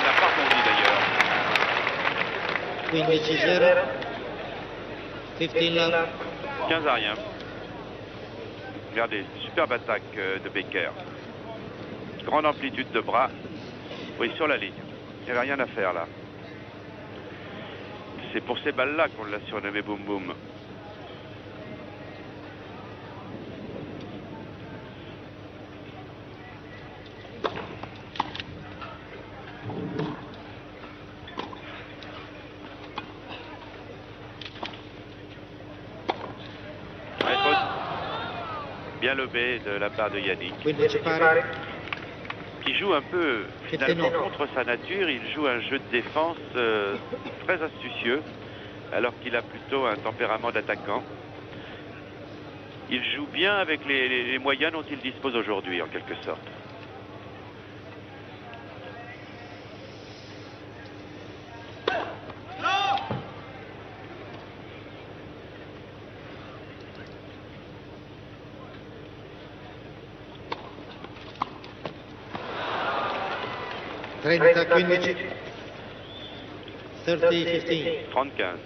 n'a pas rebondi d'ailleurs. 15-0. 15 love. 15 à rien. Regardez, superbe attaque de Becker. Grande amplitude de bras. Oui, sur la ligne. Il n'y avait rien à faire là. C'est pour ces balles-là qu'on l'a surnommé Boum Boum. Bien levé de la part de Yannick. 15 pari. Qui joue un peu finalement contre sa nature. Il joue un jeu de défense très astucieux, alors qu'il a plutôt un tempérament d'attaquant. Il joue bien avec les moyens dont il dispose aujourd'hui, en quelque sorte. Trenta 15. 30-15. 30-15.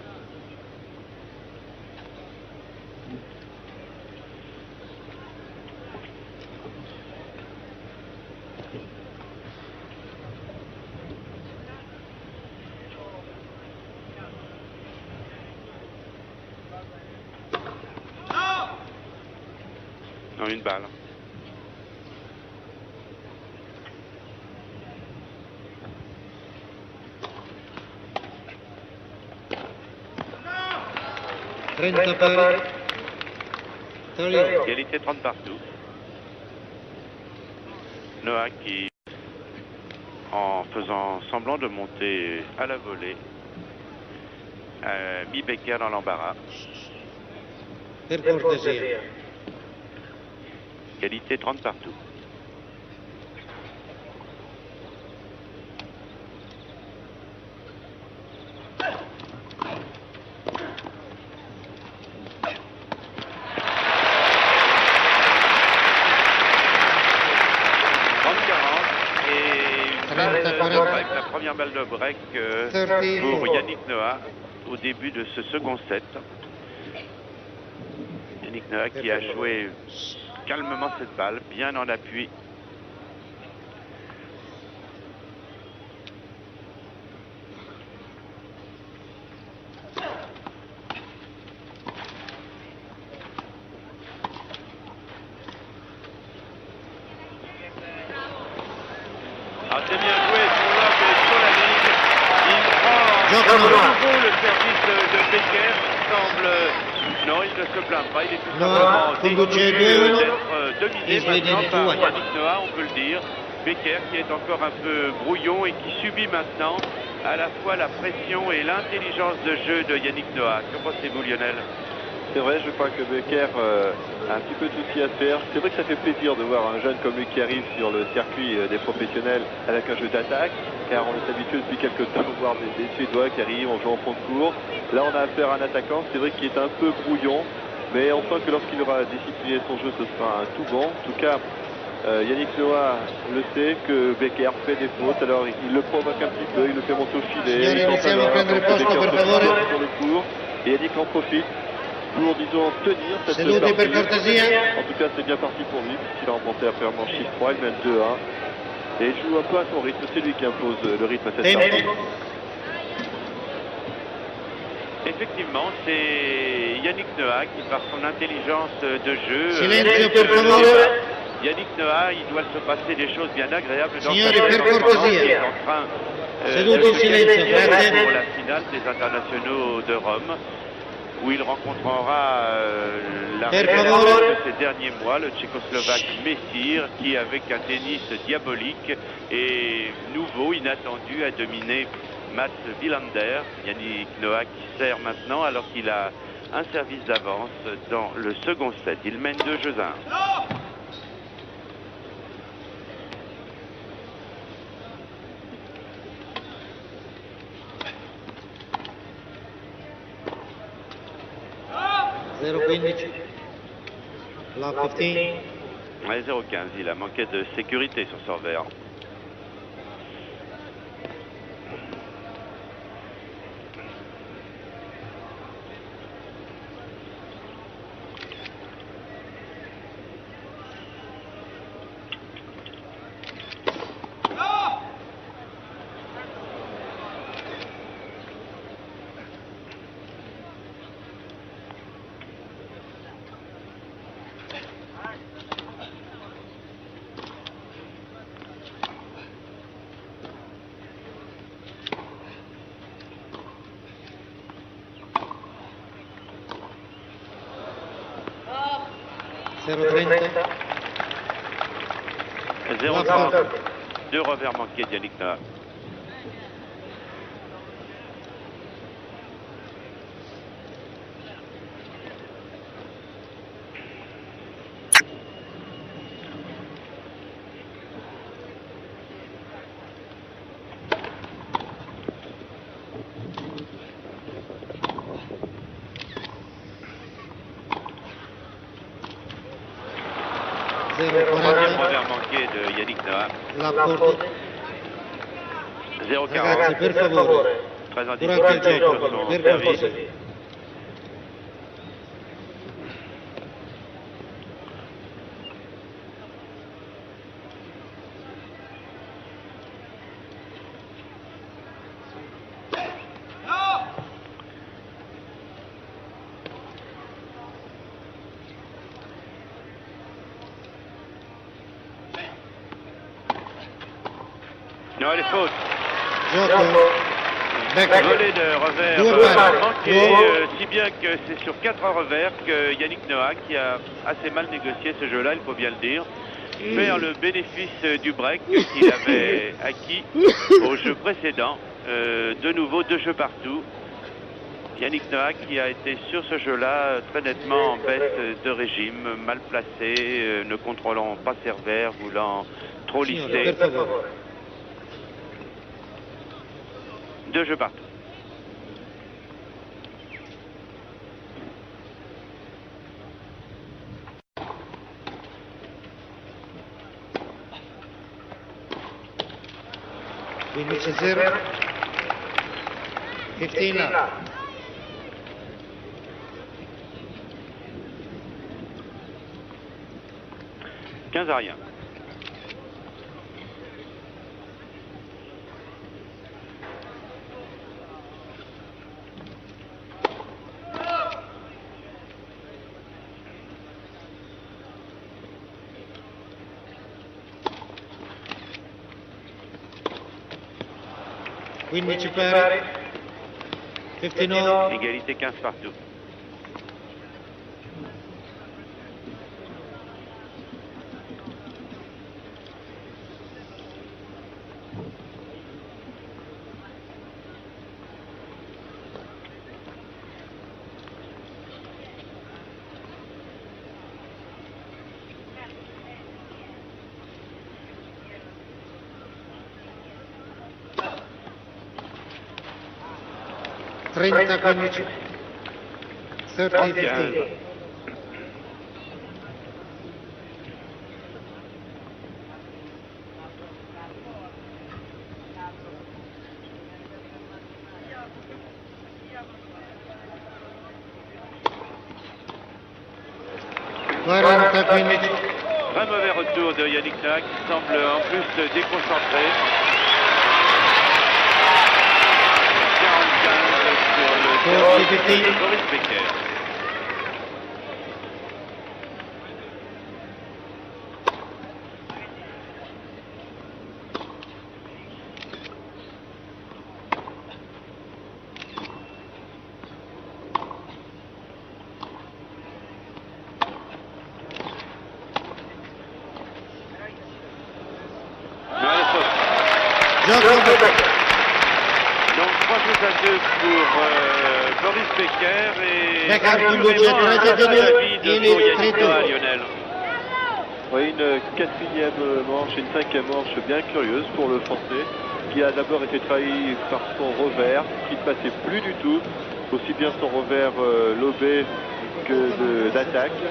Non, une balle. Trenta pari. Égalité 30 partout. Noah qui, en faisant semblant de monter à la volée, a mis Becker dans l'embarras. Per cortesia. Égalité 30 partout. La première balle de break pour Yannick Noah au début de ce second set. Yannick Noah qui a joué calmement cette balle, bien en appui. Ah, c'est bien joué, son lob sur la ligne. Il prend de nouveau le service de Becker qui semble... Non, il ne se plaint pas, il est tout simplement déçu d'être dominé maintenant par Yannick Noah, on peut le dire. Becker qui est encore un peu brouillon et qui subit maintenant à la fois la pression et l'intelligence de jeu de Yannick Noah. Que pensez-vous, Lionel? C'est vrai, je crois que Becker a un petit peu de souci à se faire. C'est vrai que ça fait plaisir de voir un jeune comme lui qui arrive sur le circuit des professionnels avec un jeu d'attaque, car on est habitué depuis quelques temps de voir des Suédois qui arrivent en jouant en fond de cours. Là, on a affaire à un attaquant, c'est vrai qu'il est un peu brouillon, mais on sent que lorsqu'il aura discipliné son jeu, ce sera un tout bon. En tout cas, Yannick Noah le sait que Becker fait des fautes, alors il le provoque un petit peu, il le fait monter au filet, il tente alors, sur le cours, et Yannick en profite pour, disons, tenir cette partie. En tout cas, c'est bien parti pour lui, puisqu'il a remporté après un manche 6-3, il mène 2-1. Et il joue un peu à son rythme, c'est lui qui impose le rythme à cette partie. Effectivement, c'est Yannick Noah qui, par son intelligence de jeu... Yannick Noah, il doit se passer des choses bien agréables dans sa vie. Il est en train de se qualifier pour la finale des internationaux de Rome, où il rencontrera la révélation de ces derniers mois, le Tchécoslovaque Messire, qui avec un tennis diabolique et nouveau, inattendu, a dominé Mats Wilander. Yannick Noah qui sert maintenant alors qu'il a un service d'avance dans le second set. Il mène 2-1. Love 15. Ouais, 0-15, il a manqué de sécurité sur ce revers. 0,30. 0,30. 2 revers manqués de Yannick Noah. Troisième 0,40. revers manqué de Yannick Noah. L'apporto. 0,40. Ragazzi, per favore, Très durante indiscipliné il sur gioco, son per service. cortesia. Non, elle est faute. Gioco. Becco. Volée de revers Due pari. manqué, Due. si bien que c'est sur 4 revers que Yannick Noah, qui a assez mal négocié ce jeu-là, il faut bien le dire, perd le bénéfice du break qu'il avait acquis au jeu précédent. De nouveau, 2 jeux partout. Yannick Noah qui a été sur ce jeu-là très nettement en baisse de régime, mal placé, ne contrôlant pas ses revers, voulant trop Signore, lisser. per favore. 2 jeux partout. Quindici 0. 15 up. « 15 à rien. Quindici pari. 15 all. Égalité 15 partout. Trenta 15. 30 15. Quaranta 15. Très mauvais retour de Yannick Noah qui semble en plus déconcentré. 45 sur le service de Boris Becker. Non, elle est faute. Gioco. Donc 3 jeux à 2 pour Boris Becker et Becker assurément conduce un 13 à 2, rapide il pour est Yannick très Noah, tôt. Lionel. Oui, une quatrième manche et une cinquième manche bien curieuse pour le Français, qui a d'abord été trahi par son revers, qui ne passait plus du tout, aussi bien son revers lobé que d'attaque.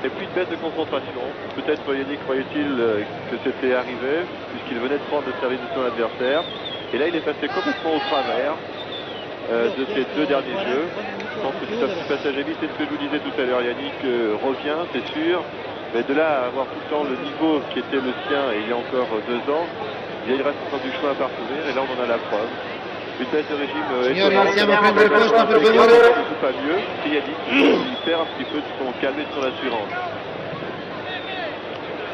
Et puis une baisse de concentration. Peut-être Yannick croyait-il que c'était arrivé, puisqu'il venait de prendre le service de son adversaire. Et là, il est passé complètement au travers de ces 2 derniers jeux. Je pense que c'est un petit passage à vide, c'est ce que je vous disais tout à l'heure. Yannick revient, c'est sûr. Mais de là à avoir tout le temps le niveau qui était le sien il y a encore 2 ans, il reste encore du chemin à parcourir et là on en a la preuve. Une baisse de régime Signori, étonnante. iniziamo a prendere posto, per Il favore. ne joue pas mieux, c'est Yannick qui perd un petit peu de son calme et de son assurance.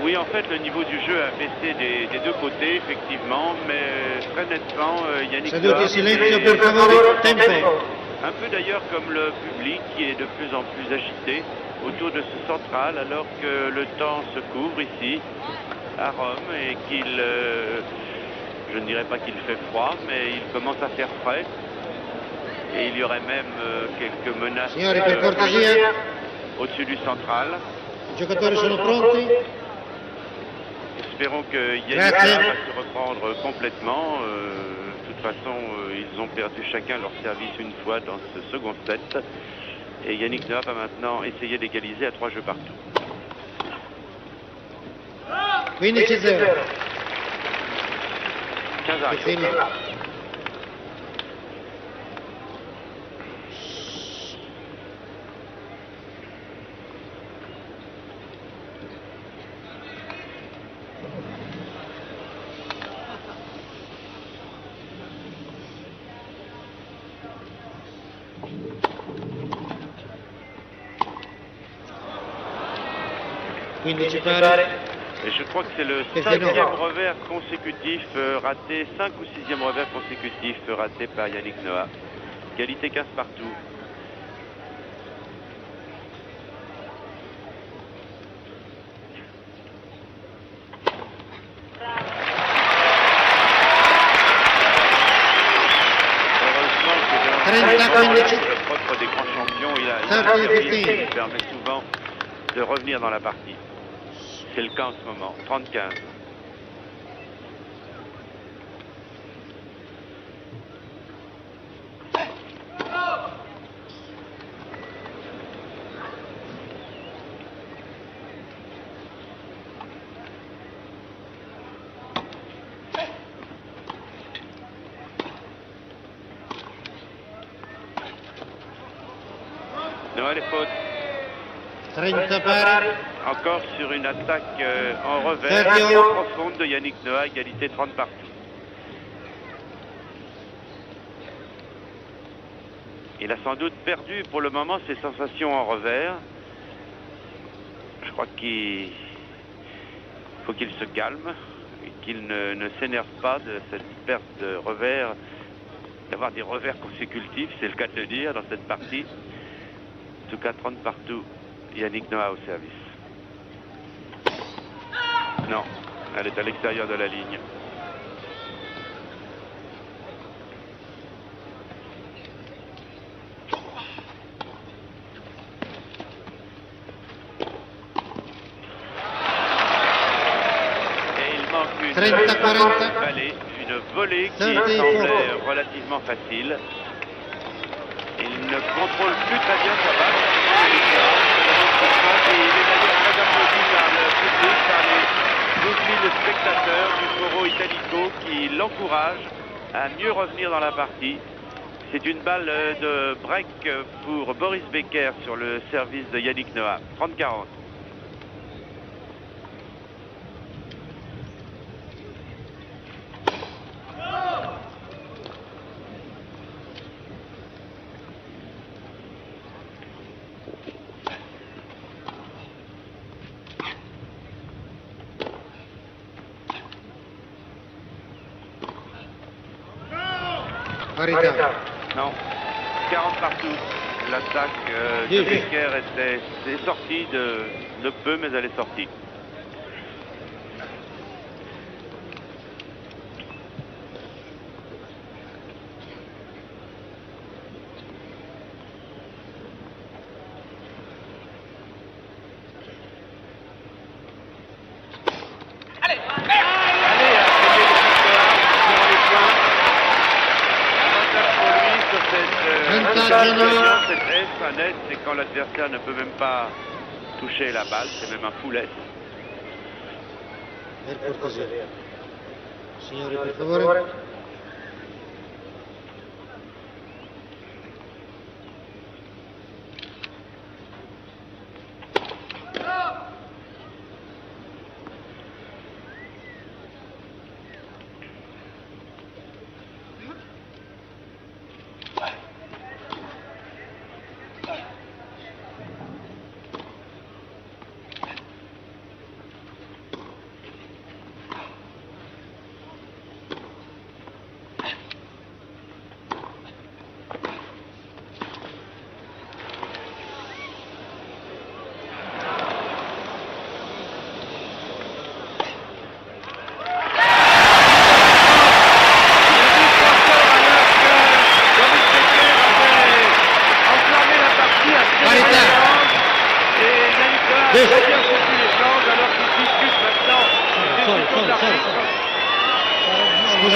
Oui, en fait, le niveau du jeu a baissé des 2 côtés, effectivement, mais très nettement, Yannick Seduti, Noah silenzio per favore, tempo. Un peu d'ailleurs comme le public qui est de plus en plus agité autour de ce central, alors que le temps se couvre ici, à Rome, et qu'il, je ne dirais pas qu'il fait froid, mais il commence à faire frais. Et il y aurait même quelques menaces au-dessus du central. I giocatori sono pronti? Espérons que Yannick va se reprendre complètement. De toute façon, ils ont perdu chacun leur service une fois dans ce second set. Et Yannick Noah va maintenant essayer d'égaliser à 3 jeux partout. 15-0. 15 arrières. Et je crois que c'est le 5e revers consécutif raté, 5 ou 6e revers consécutif raté par Yannick Noah. Qualité 15 partout. Heureusement que le propre des grands champions, il a un service qui lui permet souvent de revenir dans la partie. C'est le cas en ce moment, 30-15. Noël et faute. 30 pari. Encore sur une attaque en revers profonde de Yannick Noah, égalité 30 partout. Il a sans doute perdu pour le moment ses sensations en revers. Je crois qu'il faut qu'il se calme et qu'il ne s'énerve pas de cette perte de revers, d'avoir des revers consécutifs, c'est le cas de le dire dans cette partie. En tout cas 30 partout, Yannick Noah au service. Non, elle est à l'extérieur de la ligne. Et il manque une volée qui semblait relativement facile. Il ne contrôle plus très bien sa balle. Il est d'ailleurs très applaudi par le public, par les 12 000 spectateurs du Foro Italico qui l'encouragent à mieux revenir dans la partie. C'est une balle de break pour Boris Becker sur le service de Yannick Noah. 30-40. Non, 40 partout. L'attaque de Becker est sortie de peu, mais elle est sortie. C'est quand l'adversaire ne peut même pas toucher la balle, c'est même un foulet. Signori, per favore.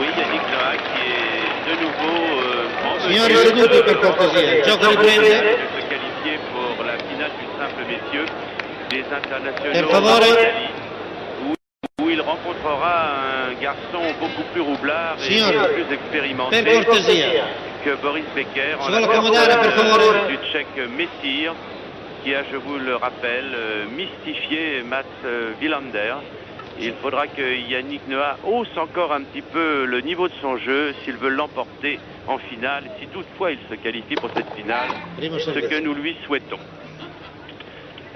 Oui, Yannick Noah qui est de nouveau Signori seduti per cortesia, gioco riprende. se qualifier pour la finale du simple messieurs des internationaux Per favore. d'Italie, où il rencontrera un garçon beaucoup plus roublard et Signori, beaucoup plus expérimenté per cortesia. que Boris Becker. Si vuole accomodare, per favore. Du Tchèque Messire, qui a, je vous le rappelle, mystifié Mats Wilander. Il faudra que Yannick Noah hausse encore un petit peu le niveau de son jeu s'il veut l'emporter en finale, si toutefois il se qualifie pour cette finale, ce que nous lui souhaitons,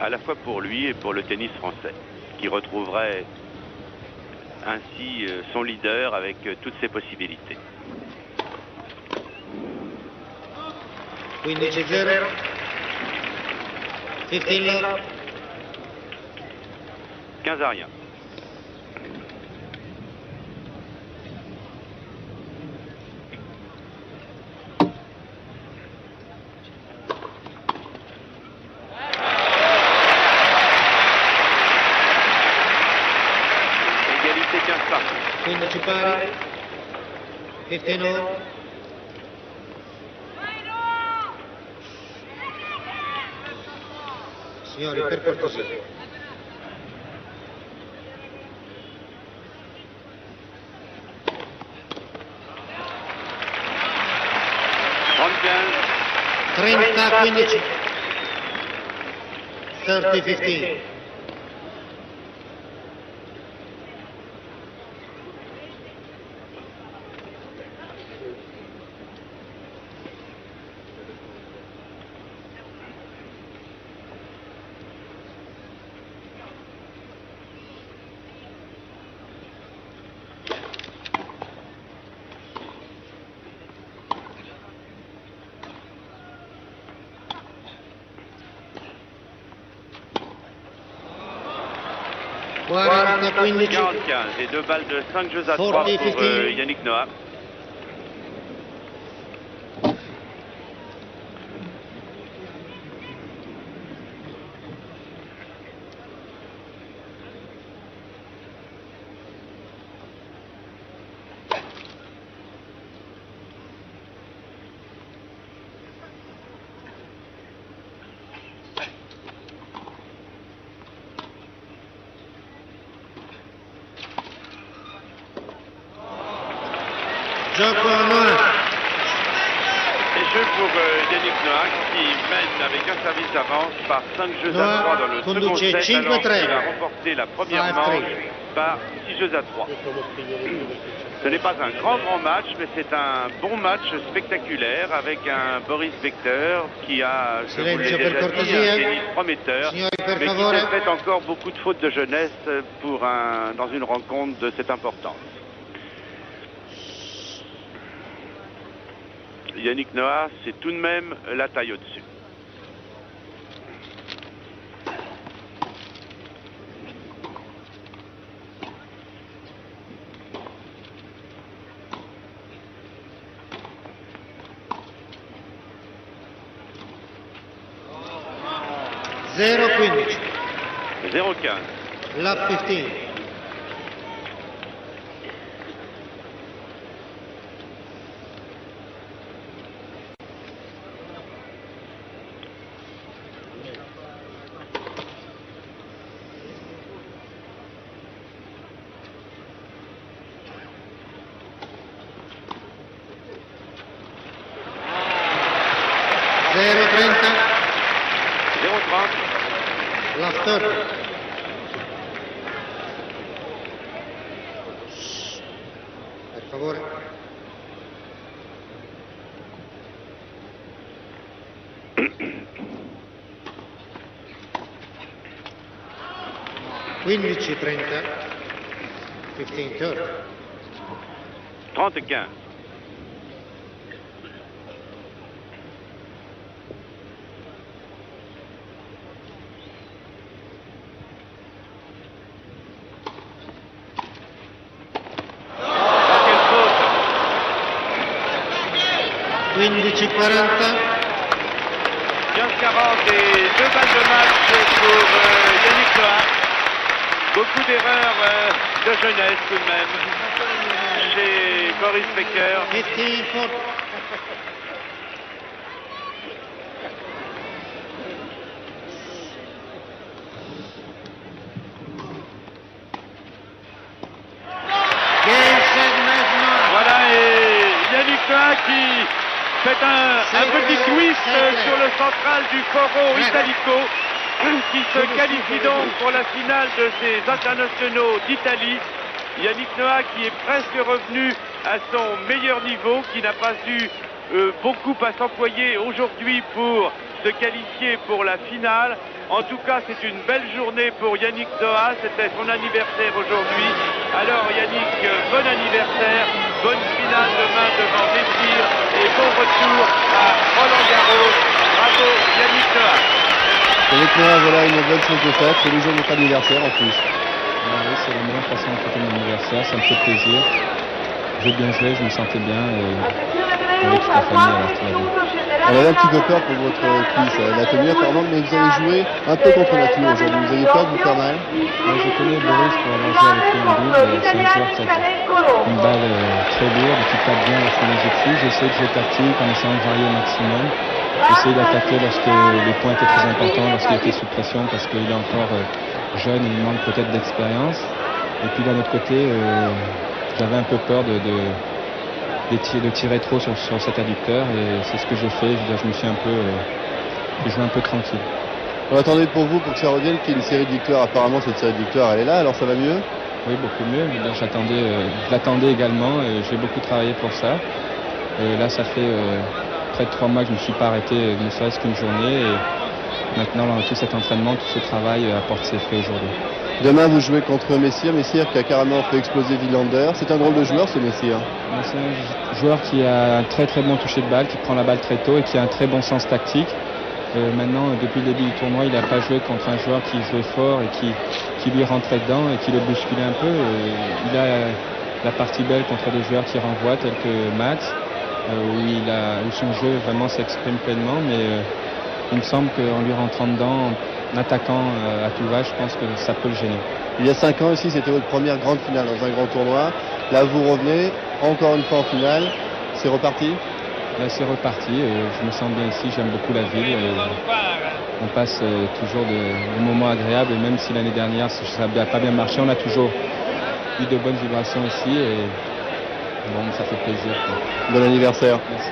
à la fois pour lui et pour le tennis français, qui retrouverait ainsi son leader avec toutes ses possibilités. 15-0. 15 love. 15 à rien. Égalité 15 partout. 15 pari. 15 all. Signori, per cortesia. Ronquin, 30-15. 30-15. Quaranta, 15. 40-15 et 2 balles de 5 jeux à 3 pour 40-15. Yannick Noah. Gioco a Noah. Et jeu pour Yannick Noah qui mène avec un service d'avance par 5 jeux Noah à 3 dans le second conduce set, alors 5-3. qu'il a remporté la première 5-3. manche par 6 jeux à 3. Ce n'est pas un grand match, mais c'est un bon match spectaculaire avec un Boris Becker qui a, je vous l'ai Silenzio per déjà dit, cortesia. un tennis prometteur, Signori, per mais qui favore. se fait encore beaucoup de fautes de jeunesse dans une rencontre de cette importance. Yannick Noah, c'est tout de même la taille au-dessus. Zero 15. 0-15. Love 15. Zero 30. 0-30. Love 30. Per favore. Quindici 30. 15 30. 30-15. Quelle faute! 15 40. 15-40 et 2 balles de match pour Yannick Noah. Beaucoup d'erreurs de jeunesse tout de même chez Boris Becker. Petit pour... Voilà, et Yannick Noah qui fait un petit twist sur le central du Foro Italico, qui se qualifie donc pour la finale de ces internationaux d'Italie. Yannick Noah qui est presque revenu à son meilleur niveau, qui n'a pas eu beaucoup à s'employer aujourd'hui pour se qualifier pour la finale. En tout cas, c'est une belle journée pour Yannick Noah, c'était son anniversaire aujourd'hui. Alors Yannick, bon anniversaire, bonne finale demain devant Messire et bon retour à Roland Garros. Bravo Yannick Noah. Yannick Noah, voilà une bonne chose de faite, c'est le jour de notre anniversaire en plus. Oui, c'est la meilleure façon de fêter mon anniversaire, ça me fait plaisir. J'ai bien joué, je me sentais bien et avec toute la famille, alors tout va bien. On avait un petit peu peur pour votre cuisse, la tenue apparemment, mais vous avez joué un peu contre nature aujourd'hui. Vous avez peur de vous faire mal? Moi, je connais Boris pour avoir joué avec lui en double. C'est un joueur qui a une balle très lourde, qui tape bien lorsqu'on est dessus. J'essaie de jouer tactique en essayant de varier au maximum. J'essaie d'attaquer lorsque les points étaient très importants, lorsqu'il était sous pression, parce qu'il est encore jeune et il manque peut-être d'expérience. Et puis d'un autre côté, j'avais un peu peur de tirer trop sur cet adducteur et c'est ce que j'ai fait. Je me suis j'ai joué un peu tranquille. On attendait pour vous, pour que ça revienne, qu'il y ait une série de victoires. Apparemment, cette série de victoires, elle est là, alors ça va mieux? Oui, beaucoup mieux. Je l'attendais également et j'ai beaucoup travaillé pour ça. Là, ça fait près de 3 mois que je ne me suis pas arrêté, ne serait-ce qu'une journée. Et maintenant, tout cet entraînement, tout ce travail apporte ses fruits aujourd'hui. Demain, vous jouez contre Messire qui a carrément fait exploser Wilander. C'est un drôle de joueur, ce Messire. C'est un joueur qui a un très très bon toucher de balle, qui prend la balle très tôt et qui a un très bon sens tactique. Maintenant, depuis le début du tournoi, il n'a pas joué contre un joueur qui jouait fort et qui lui rentrait dedans et qui le bousculait un peu. Il a la partie belle contre des joueurs qui renvoient, tels que Max, où son jeu vraiment s'exprime pleinement, mais il me semble qu'en lui rentrant dedans, en attaquant à tout va, je pense que ça peut le gêner. Il y a 5 ans aussi, c'était votre première grande finale dans un grand tournoi. Là, vous revenez encore une fois en finale. C'est reparti? Là, c'est reparti. Je me sens bien ici. J'aime beaucoup la ville. On passe toujours de moments agréables. Et même si l'année dernière, ça n'a pas bien marché, on a toujours eu de bonnes vibrations ici. Et bon, ça fait plaisir. Bon anniversaire. Merci.